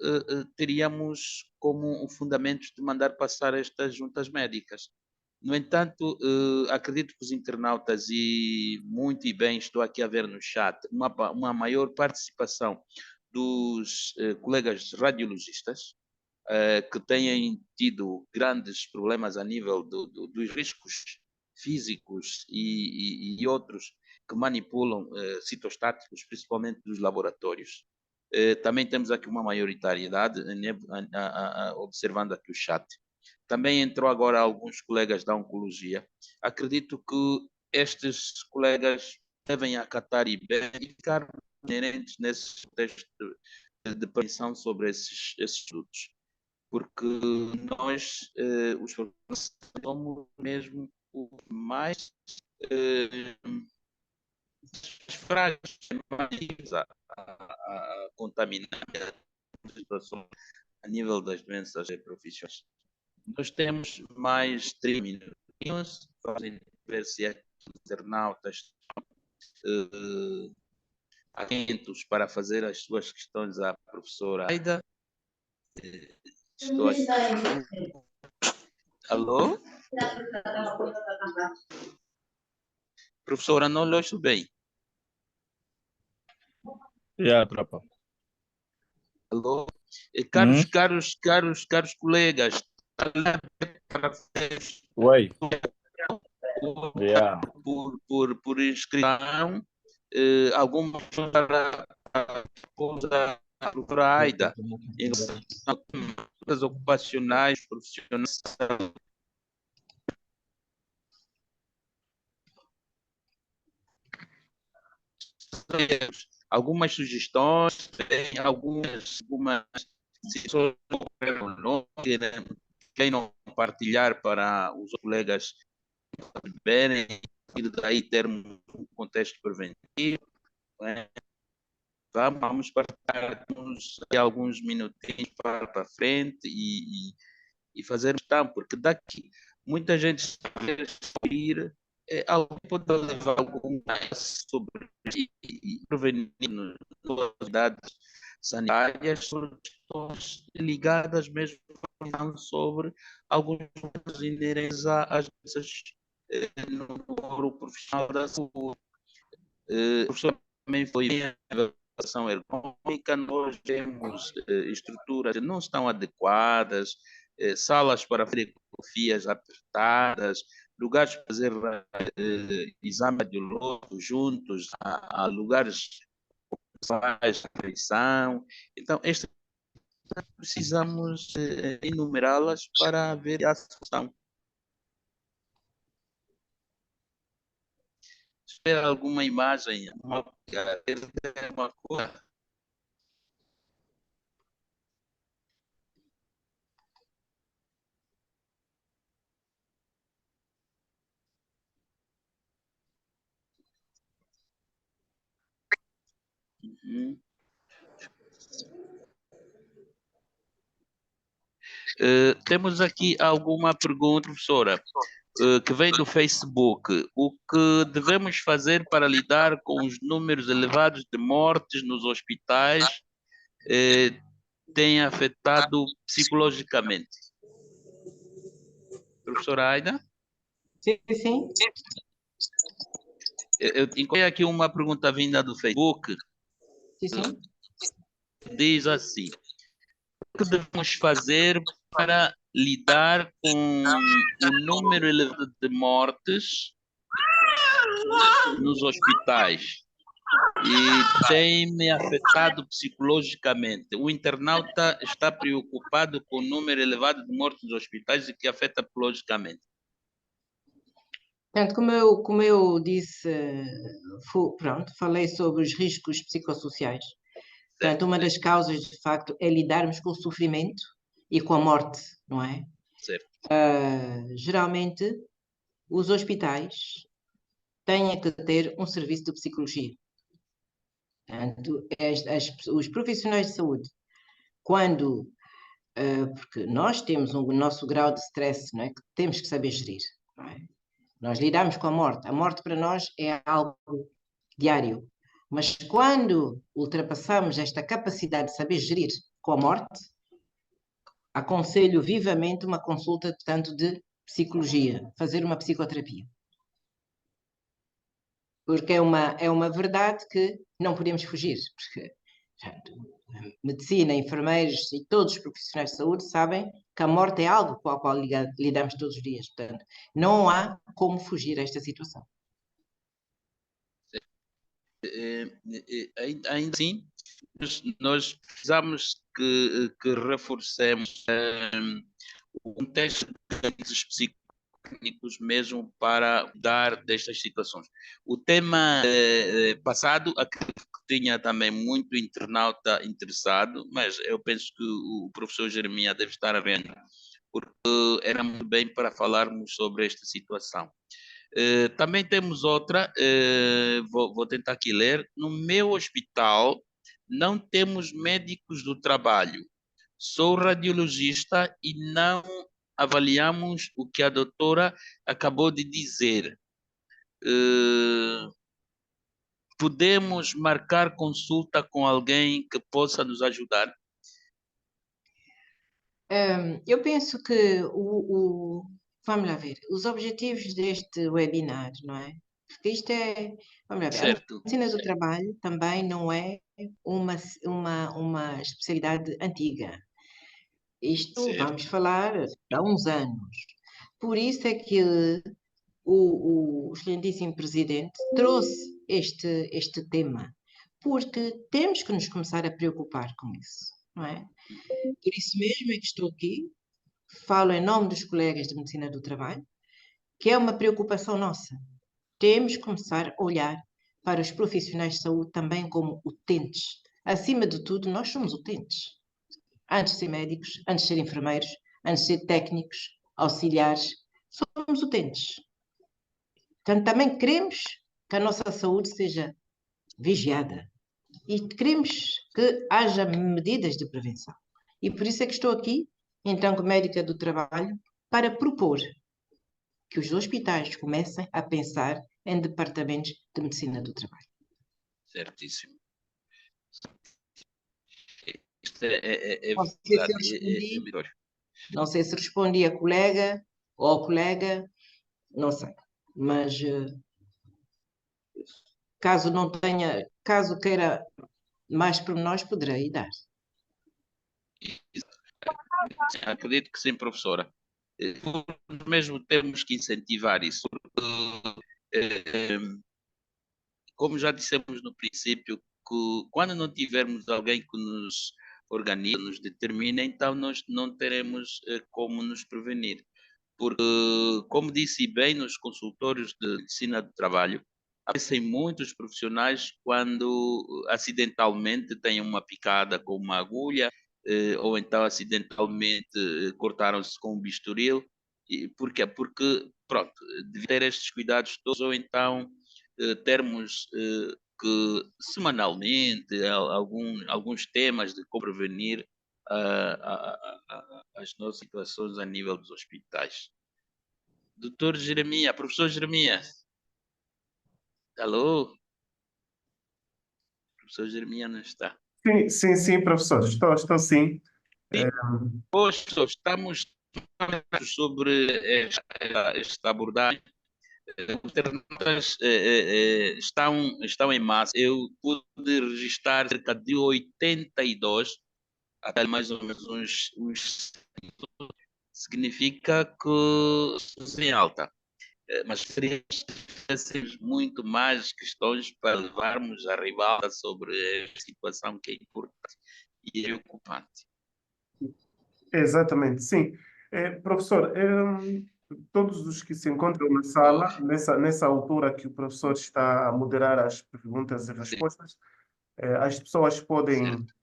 teríamos como um fundamento de mandar passar estas juntas médicas. No entanto, acredito que os internautas, e muito e bem, estou aqui a ver no chat, uma maior participação dos colegas radiologistas, que têm tido grandes problemas a nível dos riscos físicos e outros que manipulam citostáticos, principalmente dos laboratórios. Também temos aqui uma maioritariedade, observando aqui o chat. Também entrou agora alguns colegas da oncologia. Acredito que estes colegas devem acatar e bem e ficar inerentes nesse texto de prevenção sobre esses estudos, porque nós, os professores, somos mesmo os mais frágeis a contaminar a situação a nível das doenças e profissões. Nós temos mais 3 minutinhos, vamos ver se aqui os internautas atentos para fazer as suas questões à professora Aida. Estou aqui. Alô? Professora, não lhe ouço bem. Tropa. Alô? Caros colegas. Oi. Por inscrição, alguma para a professora Aida, em as ocupacionais, profissionais. Algumas sugestões, algumas situações que queiram compartilhar para os colegas verem e daí termos um contexto preventivo. Né? Vamos partilhar alguns minutinhos para frente e fazer questão, porque daqui muita gente ir algo pode levar algum mais sobre e prevenir novidades sanitárias sobre questões ligadas mesmo sobre alguns pontos inerentes às doenças no profissional da saúde. O professor também foi bem situação ergonômica, nós temos estruturas que não estão adequadas, salas para fazer ecografias apertadas, lugares para fazer exame radiológico juntos, a lugares faz refeição. Então, estas precisamos enumerá-las para ver a solução. Espera alguma imagem, uma coisa. Uhum. Temos aqui alguma pergunta, professora, que vem do Facebook. O que devemos fazer para lidar com os números elevados de mortes nos hospitais tem afetado psicologicamente? Professora Aida? Sim, sim. Eu encontrei aqui uma pergunta vinda do Facebook. Sim, sim. Diz assim: o que devemos fazer para lidar com o número elevado de mortes nos hospitais? E tem me afetado psicologicamente. O internauta está preocupado com o número elevado de mortes nos hospitais e que afeta psicologicamente. Portanto, como eu disse, pronto, falei sobre os riscos psicossociais. Portanto, uma das causas, de facto, é lidarmos com o sofrimento e com a morte, não é? Certo. Geralmente, os hospitais têm que ter um serviço de psicologia. Portanto, os profissionais de saúde, quando porque nós temos o nosso grau de stress, não é? Que temos que saber gerir, não é? Nós lidamos com a morte. A morte para nós é algo diário. Mas quando ultrapassamos esta capacidade de saber gerir com a morte, aconselho vivamente uma consulta, portanto, de psicologia, fazer uma psicoterapia. Porque é uma verdade que não podemos fugir. Porque, portanto, medicina, enfermeiros e todos os profissionais de saúde sabem que a morte é algo com o qual lidamos todos os dias. Portanto, não há como fugir a esta situação. Ainda assim, nós precisamos que reforcemos um teste de psicólogos mesmo para dar destas situações. O tema passado, que tinha também muito internauta interessado, mas eu penso que o professor Jeremias deve estar a vendo, porque era muito bem para falarmos sobre esta situação. Também temos outra, vou tentar aqui ler. No meu hospital não temos médicos do trabalho. Sou radiologista e não avaliamos o que a doutora acabou de dizer. Podemos marcar consulta com alguém que possa nos ajudar? Eu penso que vamos lá ver, os objetivos deste webinar, não é? Porque isto é, vamos lá ver, a Certo. medicina do trabalho também não é uma especialidade antiga. Isto Certo. vamos falar há uns anos. Por isso é que o excelentíssimo presidente trouxe este tema, porque temos que nos começar a preocupar com isso, não é? Por isso mesmo é que estou aqui, falo em nome dos colegas de Medicina do Trabalho, que é uma preocupação nossa. Temos que começar a olhar para os profissionais de saúde também como utentes. Acima de tudo, nós somos utentes. Antes de ser médicos, antes de ser enfermeiros, antes de ser técnicos, auxiliares, somos utentes. Portanto, também queremos que a nossa saúde seja vigiada e queremos que haja medidas de prevenção. E por isso é que estou aqui, então, como médica do trabalho, para propor que os hospitais comecem a pensar em departamentos de medicina do trabalho. Certíssimo. Não sei se respondi a colega ou ao colega, não sei. Mas caso queira mais pormenores poderei dar. Acredito que sim, professora. Mesmo temos que incentivar isso. Eh, Como já dissemos no princípio, que quando não tivermos alguém que nos organize, nos determine, então nós não teremos como nos prevenir. Porque, como disse bem nos consultórios de medicina do trabalho, aparecem muitos profissionais quando acidentalmente têm uma picada com uma agulha, ou então acidentalmente cortaram-se com um bisturil. E porquê? Porque, pronto, devia ter estes cuidados todos, ou então termos que semanalmente alguns temas de como prevenir as nossas situações a nível dos hospitais. Doutor Jeremias, professor Jeremias, alô? Professor Jeremias não está. Sim, professor, estou sim. Hoje estamos sobre esta abordagem. Os internautas estão em massa. Eu pude registrar cerca de 82, até mais ou menos uns significa que estamos em alta. Mas seria muito mais questões para levarmos a ribalta sobre a situação que é importante e é preocupante. Exatamente, sim. Professor, todos os que se encontram na Oi, sala, nessa altura que o professor está a moderar as perguntas e sim, respostas, as pessoas certo.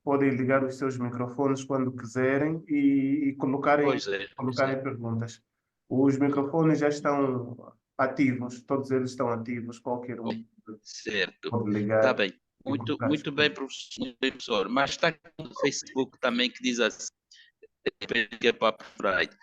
podem ligar os seus microfones quando quiserem e colocarem Pois é, perguntas. Os microfones já estão ativos, todos eles estão ativos, qualquer oh, um certo. pode Está ligar bem. e Muito, colocar as muito bem, perguntas. professor. Mas está aqui no Facebook também que diz assim, que é para Freud.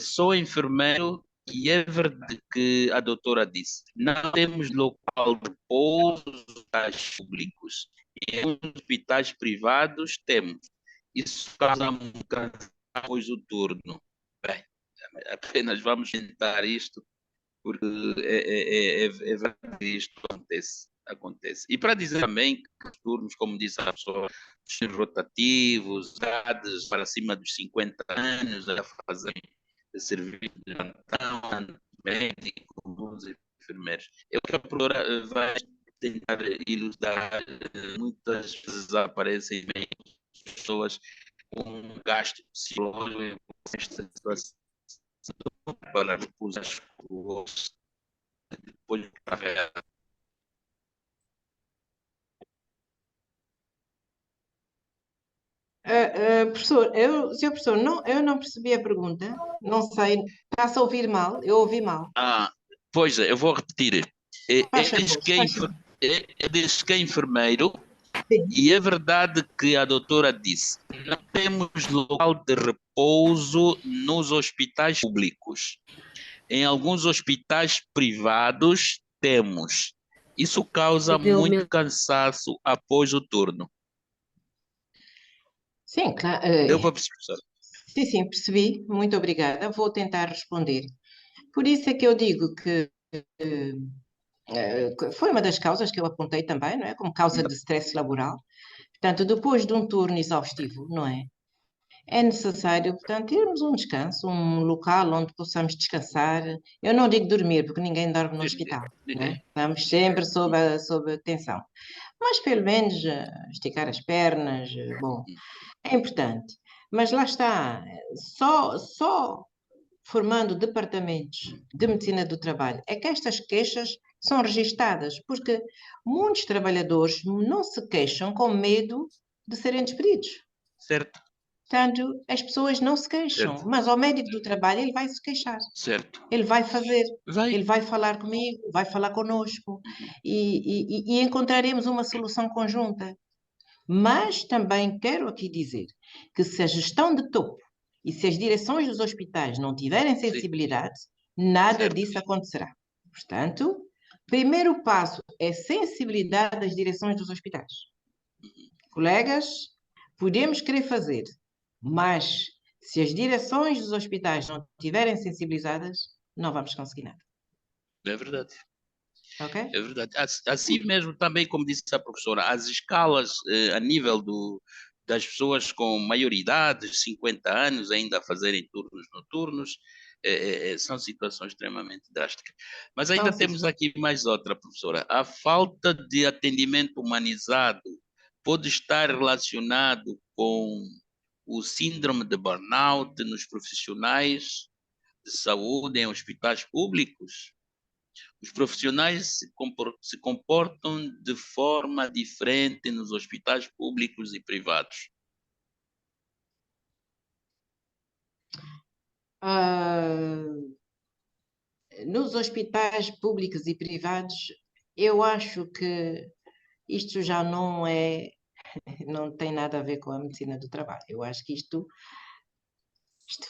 Sou enfermeiro e é verdade que a doutora disse, não temos local de repouso nos hospitais públicos. Em hospitais privados temos. Isso causa um cansaço após o turno. Bem, apenas vamos tentar isto, porque é verdade que isto acontece. E para dizer também que os turnos, como disse a pessoa, são rotativos, idades para cima dos 50 anos, a fazer serviço de plantão, médico, bons enfermeiros. Eu que a professora vai tentar ilustrar, muitas vezes aparecem bem pessoas com um gasto psicológico nesta situação para repousar os depois de carreira. Professor, senhor professor, não, eu não percebi a pergunta, não sei, está-se a ouvir mal? Eu ouvi mal. Pois é, eu vou repetir. Faz favor, faz favor. Ele diz que é enfermeiro Sim. e é verdade que a doutora disse: não temos local de repouso nos hospitais públicos. Em alguns hospitais privados temos. Isso causa muito cansaço após o turno. Sim, claro. Deu para perceber? Sim, percebi. Muito obrigada. Vou tentar responder. Por isso é que eu digo que foi uma das causas que eu apontei também, não é? Como causa de stress laboral. Portanto, depois de um turno exaustivo, não é? É necessário, portanto, termos um descanso, um local onde possamos descansar. Eu não digo dormir, porque ninguém dorme no hospital, não é? Ninguém. Estamos sempre sob tensão. Mas pelo menos esticar as pernas, bom, é importante. Mas lá está, só formando departamentos de medicina do trabalho é que estas queixas são registadas, porque muitos trabalhadores não se queixam com medo de serem despedidos. Certo, Portanto, as pessoas não se queixam, certo, mas ao médico do trabalho ele vai se queixar. certo. Ele vai fazer, Vai. ele vai falar comigo, vai falar connosco e encontraremos uma solução conjunta. Mas também quero aqui dizer que se a gestão de topo e se as direções dos hospitais não tiverem Sim, sensibilidade, nada certo. disso acontecerá. Portanto, primeiro passo é sensibilidade das direções dos hospitais. Colegas, podemos querer fazer, mas se as direções dos hospitais não estiverem sensibilizadas, não vamos conseguir nada. É verdade. Ok? É verdade. Assim mesmo, também, como disse a professora, as escalas a nível das pessoas com maioridade, 50 anos, ainda a fazerem turnos noturnos, são situações extremamente drásticas. Mas Então, ainda sim, temos aqui mais outra, professora. A falta de atendimento humanizado pode estar relacionado com o síndrome de burnout nos profissionais de saúde em hospitais públicos. Os profissionais se comportam de forma diferente nos hospitais públicos e privados. Nos hospitais públicos e privados, eu acho que isto já não tem nada a ver com a medicina do trabalho. Eu acho que isto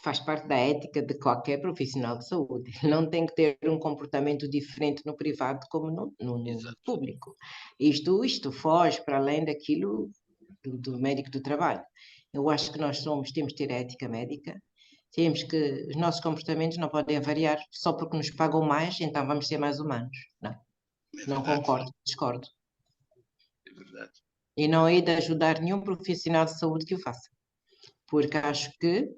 faz parte da ética de qualquer profissional de saúde. Não tem que ter um comportamento diferente no privado como no público. Isto foge para além daquilo do médico do trabalho. Eu acho que temos que ter ética médica, temos que, os nossos comportamentos não podem variar só porque nos pagam mais, então vamos ser mais humanos. Não, não concordo, discordo. É verdade. E não hei de ajudar nenhum profissional de saúde que o faça. Porque acho que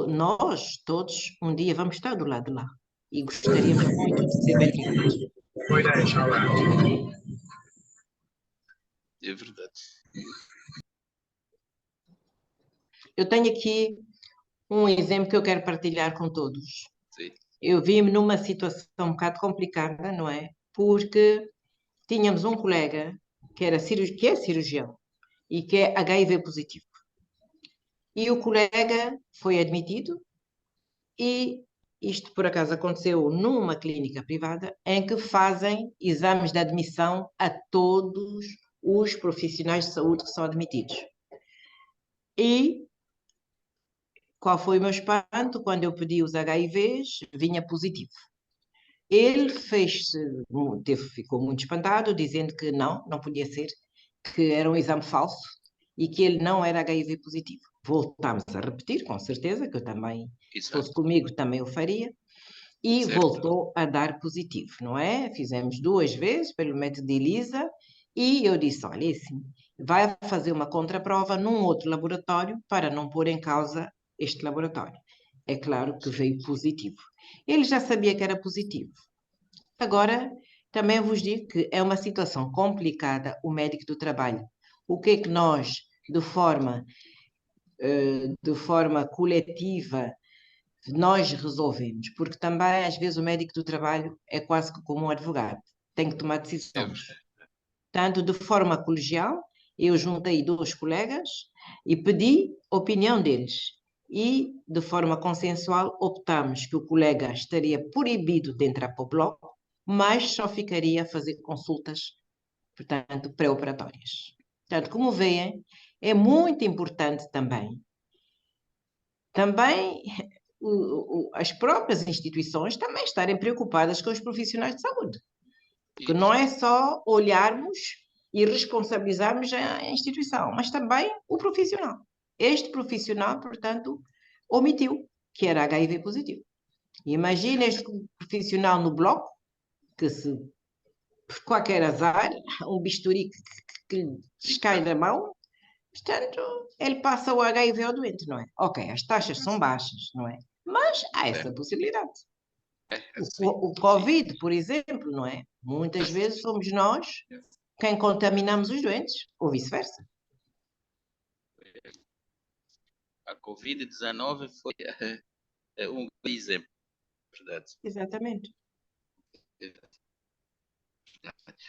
nós, todos, um dia vamos estar do lado de lá. E gostaríamos muito de ser bem tratados. É verdade. Eu tenho aqui um exemplo que eu quero partilhar com todos. Sim. Eu vi-me numa situação um bocado complicada, não é? Porque tínhamos um colega que é cirurgião e que é HIV positivo. E o colega foi admitido e isto por acaso aconteceu numa clínica privada em que fazem exames de admissão a todos os profissionais de saúde que são admitidos. E qual foi o meu espanto? Quando eu pedi os HIVs, vinha positivo. Ele ficou muito espantado, dizendo que não podia ser, que era um exame falso e que ele não era HIV positivo. Voltámos a repetir, com certeza, que eu também, se fosse comigo, também o faria. E certo. Voltou a dar positivo, não é? Fizemos 2 vezes pelo método de ELISA e eu disse, olha, assim, vai fazer uma contraprova num outro laboratório para não pôr em causa este laboratório. É claro que veio positivo. Ele já sabia que era positivo. Agora, também vos digo que é uma situação complicada o médico do trabalho. O que é que nós, de forma coletiva, nós resolvemos? Porque também, às vezes, o médico do trabalho é quase que como um advogado. Tem que tomar decisões. Tanto de forma colegial, eu juntei 2 colegas e pedi a opinião deles. E, de forma consensual, optamos que o colega estaria proibido de entrar para o bloco, mas só ficaria a fazer consultas, portanto, pré-operatórias. Portanto, como veem, é muito importante também as próprias instituições também estarem preocupadas com os profissionais de saúde. Porque não é só olharmos e responsabilizarmos a instituição, mas também o profissional. Este profissional, portanto, omitiu que era HIV positivo. Imagina este profissional no bloco, que se, por qualquer azar, um bisturi que lhe descai da mão, portanto, ele passa o HIV ao doente, não é? Ok, as taxas são baixas, não é? Mas há essa possibilidade. O Covid, por exemplo, não é? Muitas vezes somos nós quem contaminamos os doentes, ou vice-versa. A Covid-19 foi um exemplo, verdade. Exatamente.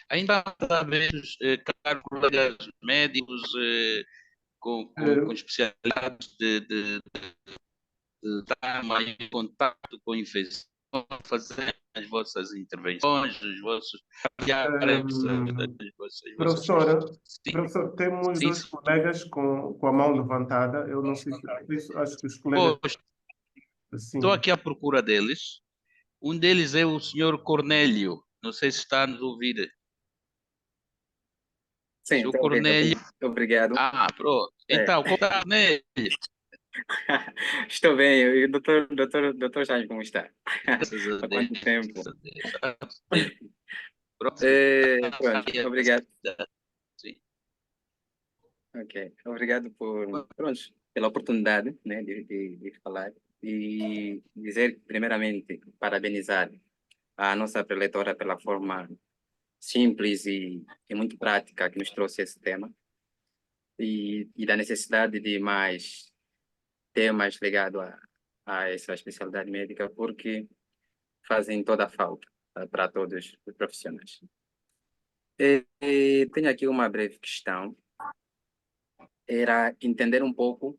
Ainda há vezes, caros colegas médicos com especialidades de dar maior contato com a infecção, fazer as vossas intervenções, os vossos... Professora, Sim. professor, temos Sim, 2 colegas com a mão levantada. Eu não sei se isso, acho que os colegas. Estou aqui à procura deles. Um deles é o senhor Cornélio. Não sei se está a nos ouvir. Sim, Senhor estou ouvindo. Cornélio. Obrigado. Pronto. Então, Cornélio. Estou bem. E o doutor Jaime, como está? Graças a Há Deus. quanto tempo? Pronto. Pronto, obrigado. Sim. Ok, obrigado pronto, pela oportunidade, né, de falar e dizer, primeiramente, parabenizar a nossa preletora pela forma simples e muito prática que nos trouxe esse tema e da necessidade de mais temas ligados a essa especialidade médica, porque fazem toda a falta para todos os profissionais. E tenho aqui uma breve questão, era entender um pouco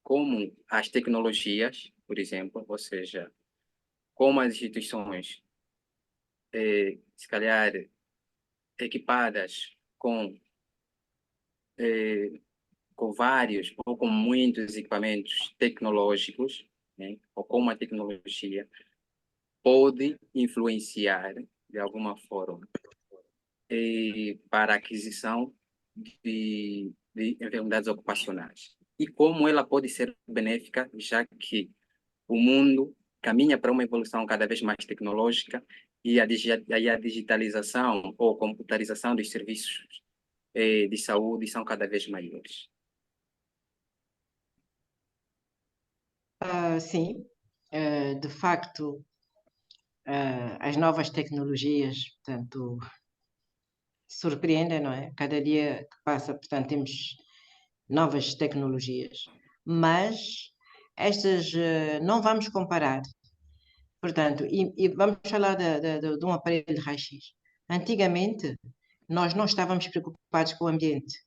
como as tecnologias, por exemplo, ou seja, como as instituições, se calhar, equipadas com vários ou com muitos equipamentos tecnológicos, né, ou como a tecnologia pode influenciar, de alguma forma, para a aquisição de enfermidades ocupacionais. E como ela pode ser benéfica, já que o mundo caminha para uma evolução cada vez mais tecnológica e a digitalização ou computarização dos serviços de saúde são cada vez maiores. Sim, de facto, as novas tecnologias, portanto, surpreendem, não é? Cada dia que passa, portanto, temos novas tecnologias, mas estas não vamos comparar. Portanto, e vamos falar de um aparelho de raio-x. Antigamente, nós não estávamos preocupados com o ambiente.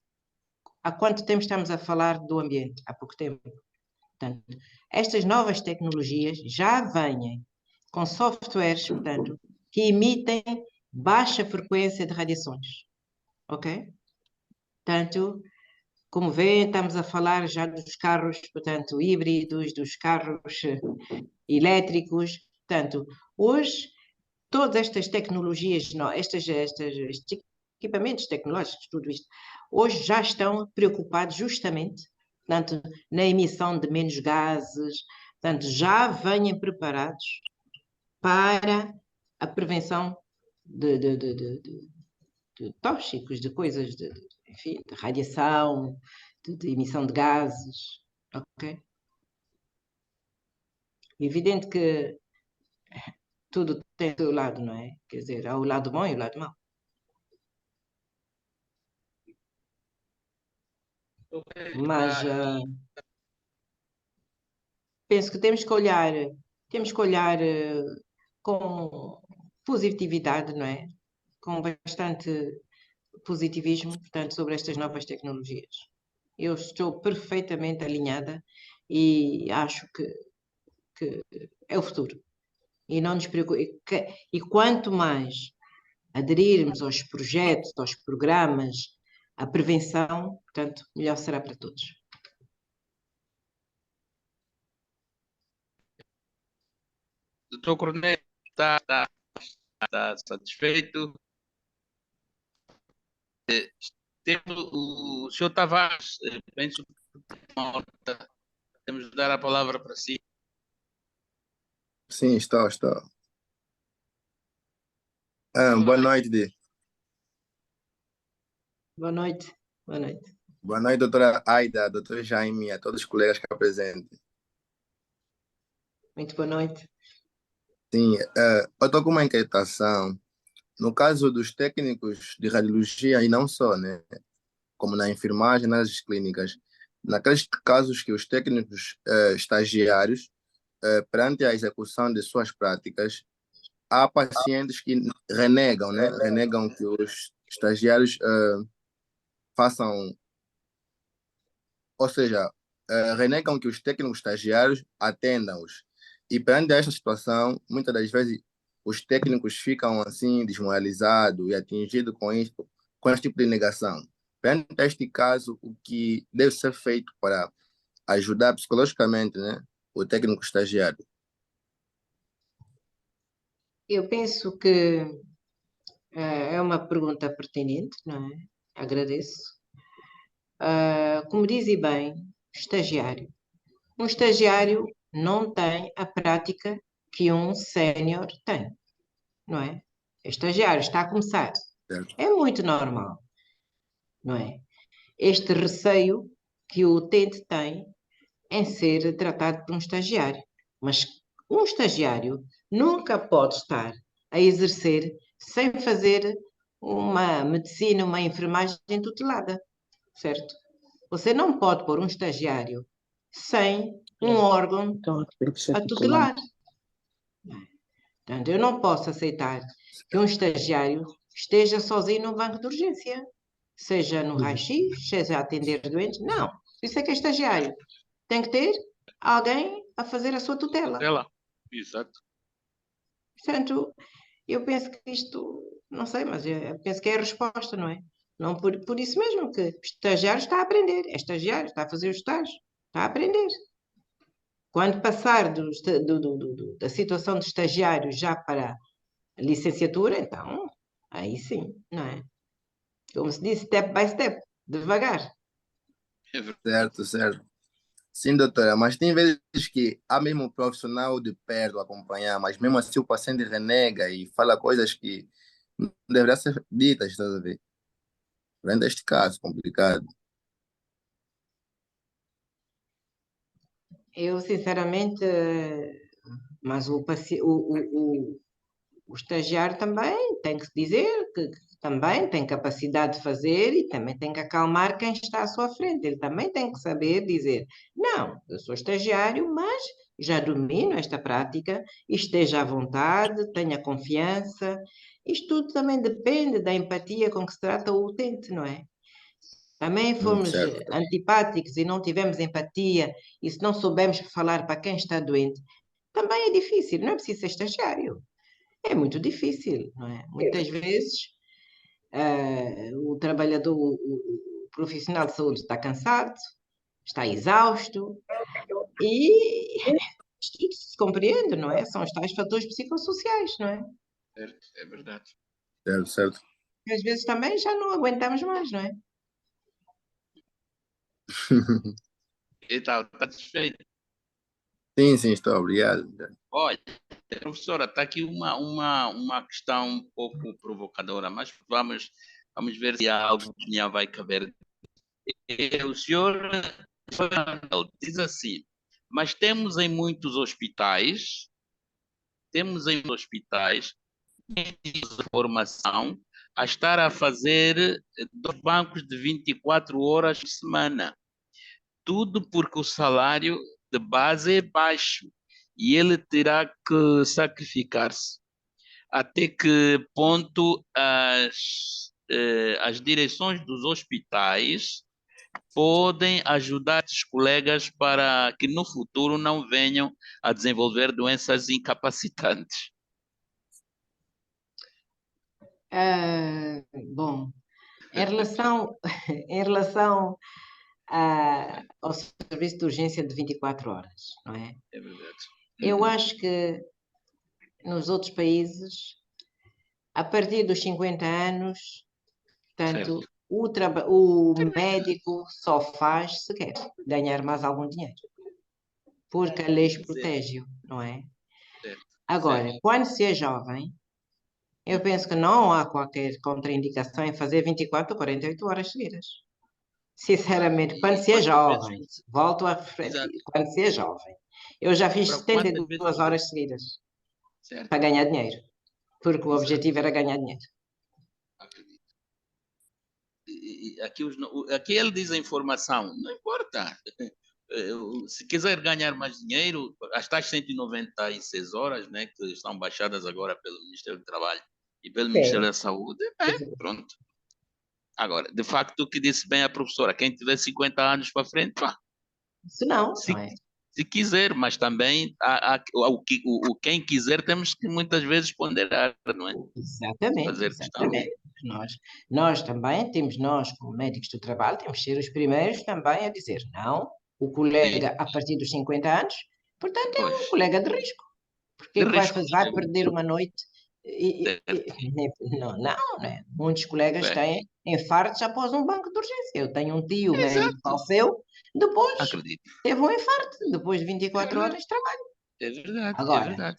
Há quanto tempo estamos a falar do ambiente? Há pouco tempo. Portanto, estas novas tecnologias já vêm com softwares, portanto, que emitem baixa frequência de radiações. Ok? Portanto, como vêem, estamos a falar já dos carros, portanto, híbridos, dos carros elétricos. Portanto, hoje, todas estas tecnologias, não, estes equipamentos tecnológicos, tudo isto, hoje já estão preocupados justamente, portanto, na emissão de menos gases, portanto, já vêm preparados para a prevenção de tóxicos, de coisas, enfim, de radiação, de emissão de gases, ok? Evidente que tudo tem o seu lado, não é? Quer dizer, há o lado bom e o lado mau. Mas penso que temos que olhar com positividade, não é? Com bastante positivismo, portanto, sobre estas novas tecnologias. Eu estou perfeitamente alinhada e acho que é o futuro. E não nos preocupe. E quanto mais aderirmos aos projetos, aos programas, à prevenção, portanto, melhor será para todos. Doutor Coronel, está satisfeito? O senhor Tavares, penso que temos de dar a palavra para si. Sim, está. Boa noite, Boa noite. Boa noite. Boa noite, doutora Aida, doutor Jaime, a todos os colegas que apresentem. Muito boa noite. Sim, eu estou com uma inquietação. No caso dos técnicos de radiologia, e não só, né? Como na enfermagem, nas clínicas, naqueles casos que os técnicos estagiários, perante a execução de suas práticas, há pacientes que renegam, né? Renegam que os estagiários façam, ou seja, renegam que os técnicos estagiários atendam-os. E perante esta situação, muitas das vezes os técnicos ficam assim desmoralizados e atingidos com este tipo de negação. Perante este caso, o que deve ser feito para ajudar psicologicamente, né, o técnico estagiário? Eu penso que é uma pergunta pertinente, não é? Agradeço. Como dizem bem, estagiário. Um estagiário não tem a prática que um sénior tem, não é? estagiário, está a começar. Certo. É muito normal, não é? Este receio que o utente tem em ser tratado por um estagiário. Mas um estagiário nunca pode estar a exercer sem fazer uma medicina, uma enfermagem tutelada, certo? Você não pode pôr um estagiário sem um órgão Então, professor a titular. tutelar. Portanto, eu não posso aceitar que um estagiário esteja sozinho no banco de urgência, seja no raio-x, seja a atender doentes. Não, isso é que é estagiário. Tem que ter alguém a fazer a sua tutela. Ela. Exato. Portanto, eu penso que isto, não sei, mas eu penso que é a resposta, não é? Não por isso mesmo que o estagiário está a aprender, é estagiário, está a fazer o estágio, está a aprender. Quando passar da situação de estagiário já para a licenciatura, então, aí sim, não é? Como se diz, step by step, devagar. É verdade. Certo, certo. Sim, doutora, mas tem vezes que há mesmo um profissional de perto a acompanhar, mas mesmo assim o paciente renega e fala coisas que não deveriam ser ditas, estás a ver? Além deste caso complicado. Eu, sinceramente, mas o estagiário também tem que dizer que também tem capacidade de fazer e também tem que acalmar quem está à sua frente. Ele também tem que saber dizer: não, eu sou estagiário, mas já domino esta prática, e esteja à vontade, tenha confiança. Isto tudo também depende da empatia com que se trata o utente, não é? Também formos Certo. antipáticos e não tivermos empatia, e se não soubermos falar para quem está doente, também é difícil, não é preciso ser estagiário. É muito difícil, não é? Muitas vezes o trabalhador, o profissional de saúde está cansado, está exausto e isto tudo se compreende, não é? São os tais fatores psicossociais, não é? Certo, é verdade. Certo, certo. Às vezes também já não aguentamos mais, não é? E tal, está satisfeito. Sim, sim, estou obrigado. Olha, professora, está aqui uma questão um pouco provocadora, mas vamos ver se a opinião vai caber. O senhor diz assim, mas temos em hospitais formação a estar a fazer 2 bancos de 24 horas por semana. Tudo porque o salário de base é baixo e ele terá que sacrificar-se. Até que ponto as direções dos hospitais podem ajudar os colegas para que no futuro não venham a desenvolver doenças incapacitantes? Bom, em relação, em relação ao serviço de urgência de 24 horas, não é? É verdade. Eu acho que nos outros países, a partir dos 50 anos, portanto, Certo. o médico só faz se quer ganhar mais algum dinheiro, porque a lei protege-o, não é? Certo. Agora, Certo. quando se é jovem, eu penso que não há qualquer contraindicação em fazer 24 ou 48 horas seguidas. Sinceramente, quando se é Quantas jovem, vezes? volto a Exato. repetir, quando se é jovem, eu já fiz Para quantas 72 vezes? horas seguidas Certo. para ganhar dinheiro, porque o Exato. objetivo era ganhar dinheiro. Acredito. Aqui ele diz a informação, não importa. Se quiser ganhar mais dinheiro, as tais 196 horas, né, que estão baixadas agora pelo Ministério do Trabalho e pelo Ministério da Saúde, pronto. Agora, de facto, o que disse bem a professora, quem tiver 50 anos para frente, pá, Se não, se, não é? se quiser, mas também quem quiser temos que muitas vezes ponderar, não é? Exatamente, Fazer questão. exatamente. Nós também temos, nós como médicos do trabalho, temos que ser os primeiros também a dizer não, o colega a partir dos 50 anos, portanto é um Pois, colega de risco. Porque de é que vai risco. fazer? Vai perder uma noite? Certo. Não, não, né? Muitos colegas É, têm infartos após um banco de urgência. Eu tenho um tio médico que exato. faleceu, depois Acredito. teve um infarto, depois de É 24 verdade. horas de trabalho. É verdade. É Agora, verdade.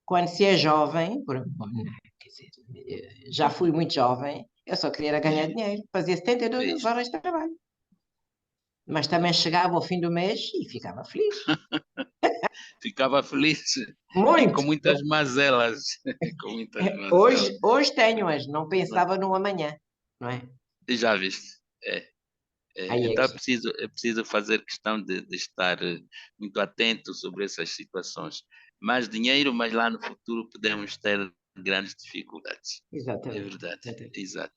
quando se é jovem, dizer, já fui muito jovem, eu só queria era ganhar dinheiro, fazia 72 Pois, horas de trabalho. Mas também chegava ao fim do mês e ficava feliz. ficava feliz e com Muito! muitas mazelas. Com muitas Hoje, mazelas. hoje tenho-as, não pensava no amanhã, não é? Já viste? Aí é Então que é preciso fazer questão de estar muito atento sobre essas situações. Mais dinheiro, mas lá no futuro podemos ter grandes dificuldades. É exatamente. verdade, Exatamente. exato.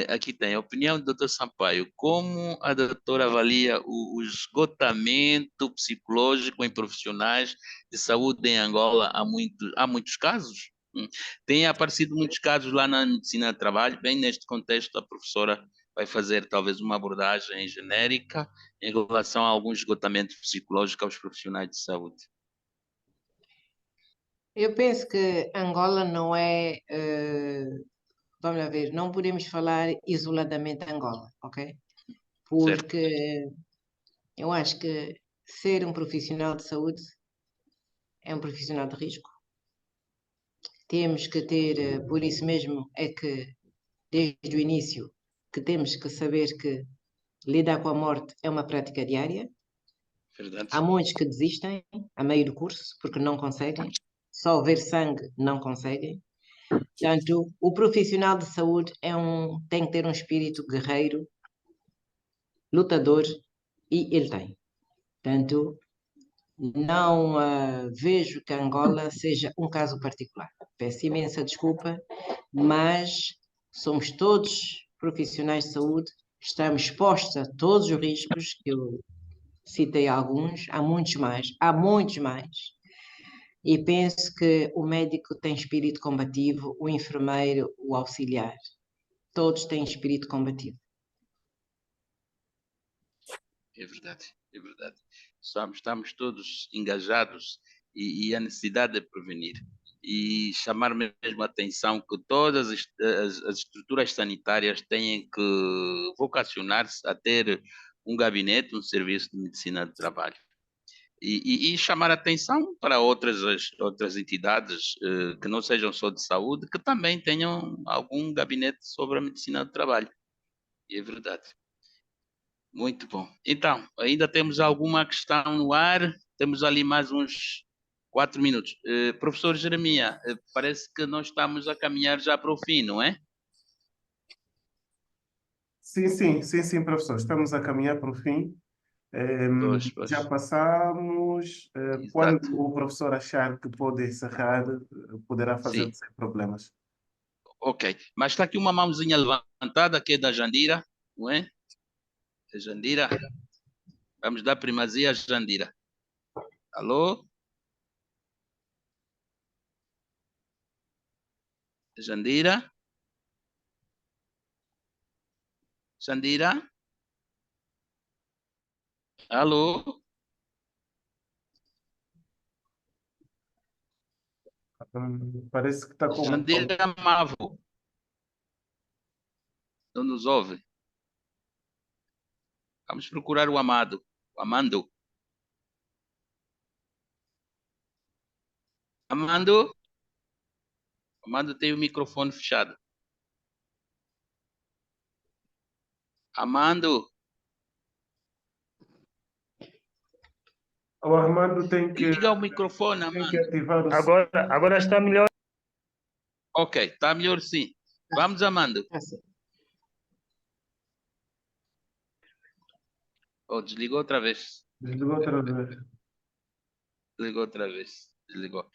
Aqui tem a opinião do Dr. Sampaio. Como a doutora avalia o esgotamento psicológico em profissionais de saúde em Angola? Há muitos casos? Tem aparecido muitos casos lá na medicina do trabalho. Bem, neste contexto, a professora vai fazer talvez uma abordagem genérica em relação a algum esgotamento psicológico aos profissionais de saúde. Eu penso que Angola não é, vamos lá ver, não podemos falar isoladamente Angola, ok? Certo, Porque eu acho que ser um profissional de saúde é um profissional de risco. Temos que ter, por isso mesmo, é que desde o início que temos que saber que lidar com a morte é uma prática diária. Há verdade. muitos que desistem a meio do curso porque não conseguem, só ver sangue não conseguem. Portanto, o profissional de saúde tem que ter um espírito guerreiro, lutador, e ele tem. Portanto, não vejo que Angola seja um caso particular. Peço imensa desculpa, mas somos todos profissionais de saúde, estamos expostos a todos os riscos, que eu citei alguns, há muitos mais. E penso que o médico tem espírito combativo, o enfermeiro, o auxiliar, todos têm espírito combativo. É verdade, é verdade. Estamos todos engajados e a necessidade de prevenir. E chamar mesmo a atenção que todas as estruturas sanitárias têm que vocacionar-se a ter um gabinete, um serviço de medicina do trabalho. E chamar a atenção para outras entidades que não sejam só de saúde, que também tenham algum gabinete sobre a medicina do trabalho. E é verdade. Muito bom. Então, ainda temos alguma questão no ar? Temos ali mais uns 4 minutos. Professor Jeremia, parece que nós estamos a caminhar já para o fim, não é? Sim, professor. Estamos a caminhar para o fim. Pois, Já pois. passamos. Exato. Quando o professor achar que pode encerrar, poderá fazê-lo Sim. sem problemas. Ok. Mas está aqui uma mãozinha levantada, que é da Jandira, não é? A Jandira. Vamos dar primazia à Jandira. Alô? Jandira? Jandira? Alô? Parece que está com. Jandira Mavo. Não nos ouve. Vamos procurar o Amado. O Amando. Amando? Amando tem o microfone fechado. Amando? O Armando tem que, Liga o microfone, tem que Amando. ativar o som. Agora está melhor. Ok, está melhor sim. Vamos, Amando. Tá certo. Oh, desligou outra vez. Desligou outra vez. Desligou outra vez. Desligou.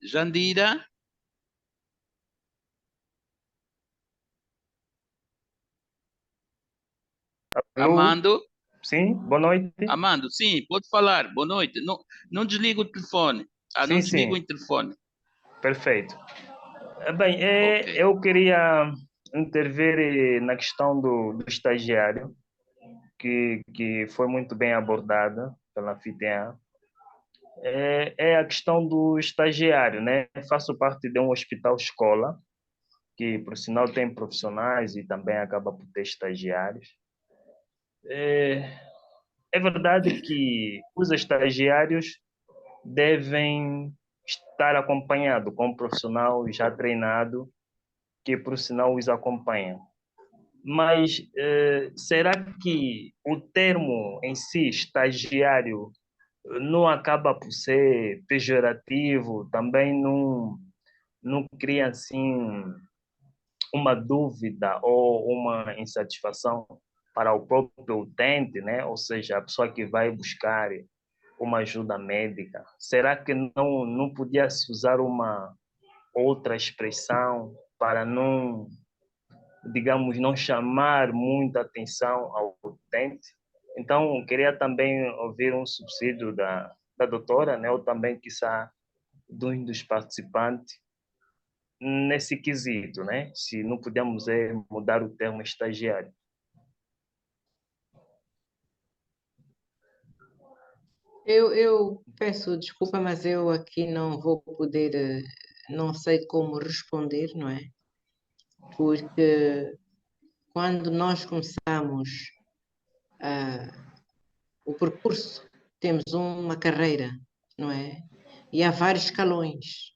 Jandira? Alô? Amando? Sim, boa noite. Amando, sim, pode falar. Boa noite. Não, não desliga o telefone. Não Sim, desliga o sim, interfone. perfeito. Bem, Ok. eu queria intervir na questão do estagiário, que foi muito bem abordada pela FITEA. É a questão do estagiário, né? Faço parte de um hospital-escola, que, por sinal, tem profissionais e também acaba por ter estagiários. É verdade que os estagiários devem estar acompanhado com um profissional já treinado, que por sinal os acompanha. Mas será que o termo em si, estagiário, não acaba por ser pejorativo? Também não cria assim uma dúvida ou uma insatisfação para o próprio utente, né? Ou seja, a pessoa que vai buscar uma ajuda médica. Será que não podia se usar uma outra expressão para não, digamos, não chamar muita atenção ao utente? Então, queria também ouvir um subsídio da doutora, né? Ou também, quiçá, de um dos participantes, nesse quesito, né? Se não podemos mudar o termo estagiário. Eu peço desculpa, mas eu aqui não vou poder, não sei como responder, não é? Porque quando nós começamos o percurso, temos uma carreira, não é? E há vários escalões.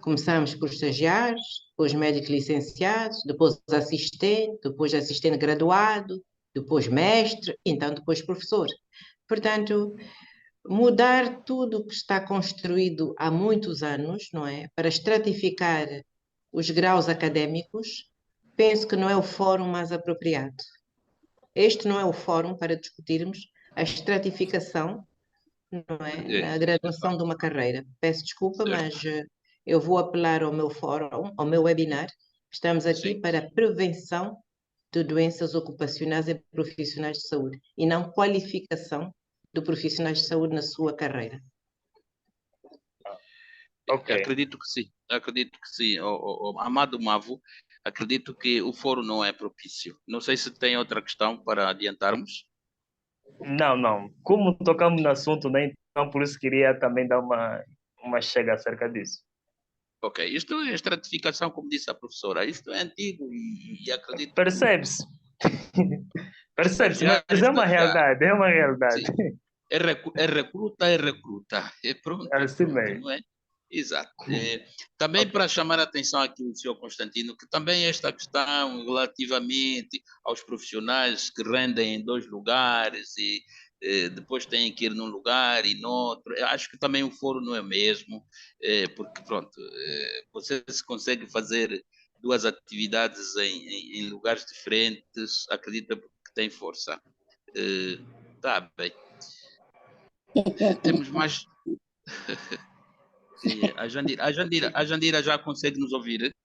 Começamos por estagiários, depois médico licenciado, depois assistente graduado, depois mestre, então depois professor. Portanto, mudar tudo o que está construído há muitos anos, não é? Para estratificar os graus académicos, penso que não é o fórum mais apropriado. Este não é o fórum para discutirmos a estratificação, não é? Na graduação de uma carreira. Peço desculpa, mas eu vou apelar ao meu fórum, ao meu webinar. Estamos aqui para a prevenção de doenças ocupacionais e profissionais de saúde e não qualificação de profissionais de saúde na sua carreira. Ok. Acredito que sim. Amado Mavo, acredito que o fórum não é propício. Não sei se tem outra questão para adiantarmos. Não. Como tocamos no assunto, né? Então por isso queria também dar uma chega acerca disso. Ok, isto é estratificação, como disse a professora. Isto é antigo e acredito... Percebe-se. Percebe-se, Estagiário, mas é uma realidade, é uma realidade. Sim. É recruta. É pronto, Assim pronto, mesmo. não é? Exato. Também para chamar a atenção aqui do senhor Constantino, que também esta questão relativamente aos profissionais que rendem em dois lugares e depois têm que ir num lugar e noutro, eu acho que também o foro não é o mesmo, porque pronto, você se consegue fazer duas atividades em lugares diferentes, acredita que tem força. Tá bem. Temos mais. A Jandira já consegue nos ouvir?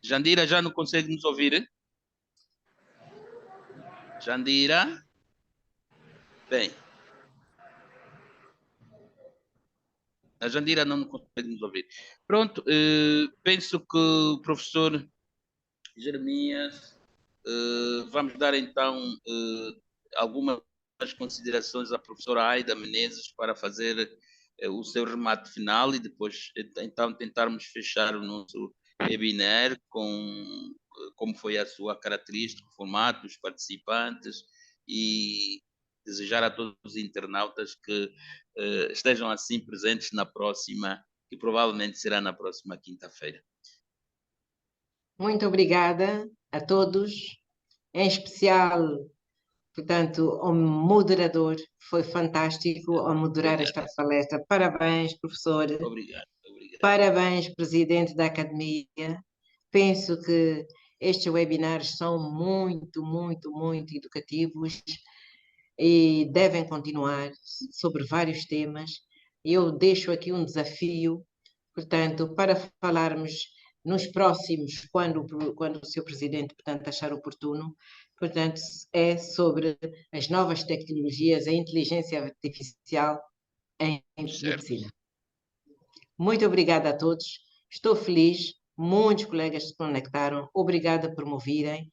Jandira já não consegue nos ouvir? Jandira? Bem. A Jandira não consegue nos ouvir. Pronto, penso que o professor Jeremias, vamos dar então algumas considerações à professora Aida Menezes para fazer o seu remate final e depois então tentarmos fechar o nosso webinar com como foi a sua característica, o formato, os participantes e desejar a todos os internautas que estejam assim presentes na próxima, que provavelmente será na próxima quinta-feira. Muito obrigada a todos, em especial, portanto, ao moderador, foi fantástico ao moderar esta palestra. Parabéns, professor. Obrigado. Parabéns, presidente da academia. Penso que estes webinars são muito educativos e devem continuar sobre vários temas. Eu deixo aqui um desafio, portanto, para falarmos nos próximos, quando o Sr. Presidente, portanto, achar oportuno, portanto, é sobre as novas tecnologias, a inteligência artificial em medicina. Muito obrigada a todos, estou feliz, muitos colegas se conectaram, obrigada por me ouvirem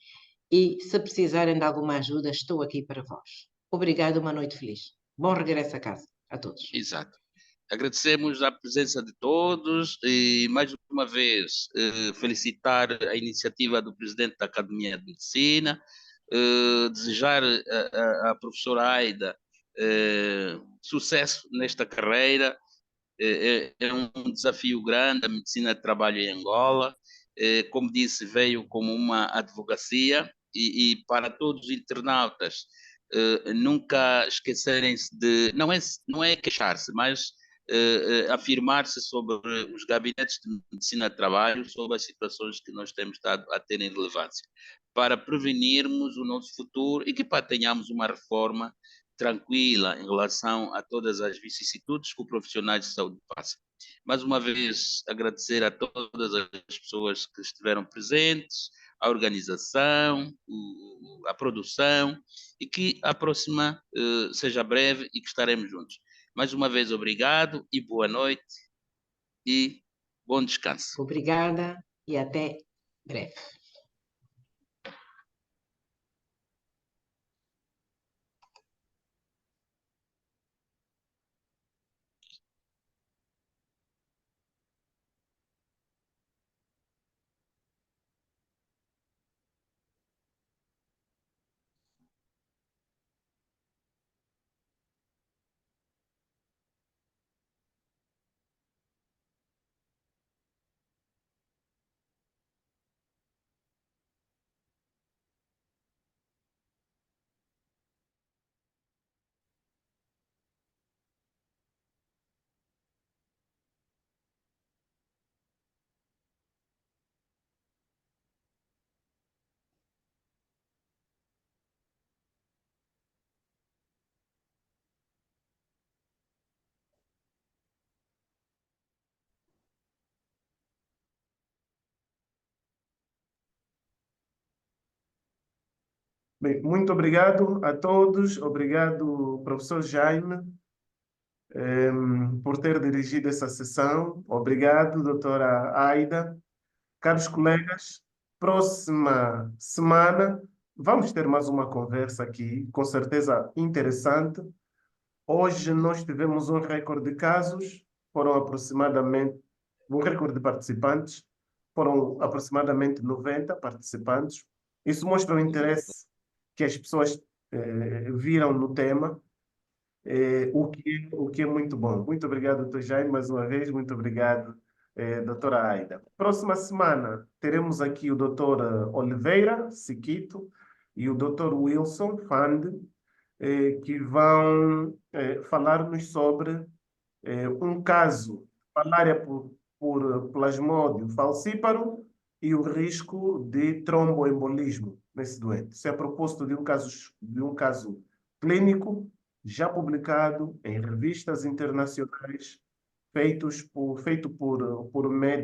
e se precisarem de alguma ajuda, estou aqui para vós. Obrigado, uma noite feliz. Bom regresso a casa a todos. Exato. Agradecemos a presença de todos e, mais uma vez, felicitar a iniciativa do Presidente da Academia de Medicina, desejar à professora Aida sucesso nesta carreira. É um desafio grande a medicina de trabalho em Angola. Como disse, veio como uma advocacia e para todos os internautas nunca esquecerem-se de, não é queixar-se, mas afirmar-se sobre os gabinetes de medicina de trabalho, sobre as situações que nós temos estado a ter em relevância, para prevenirmos o nosso futuro e que tenhamos uma reforma tranquila em relação a todas as vicissitudes que os profissionais de saúde passam. Mais uma vez, agradecer a todas as pessoas que estiveram presentes, a organização, a produção, e que a próxima seja breve e que estaremos juntos. Mais uma vez, obrigado e boa noite e bom descanso. Obrigada e até breve. Bem, muito obrigado a todos. Obrigado, professor Jaime, por ter dirigido essa sessão. Obrigado, doutora Aida. Caros colegas, próxima semana vamos ter mais uma conversa aqui, com certeza interessante. Hoje nós tivemos um recorde de casos, foram aproximadamente, um recorde de participantes, foram aproximadamente 90 participantes. Isso mostra o interesse que as pessoas viram no tema, o que é muito bom. Muito obrigado, doutor Jaime, mais uma vez. Muito obrigado, doutora Aida. Próxima semana teremos aqui o doutor Oliveira Siquito e o doutor Wilson Fande, que vão falar-nos sobre um caso, malária por plasmódio falciparum e o risco de tromboembolismo nesse doente. Isso é a propósito de um caso clínico já publicado em revistas internacionais feito por médicos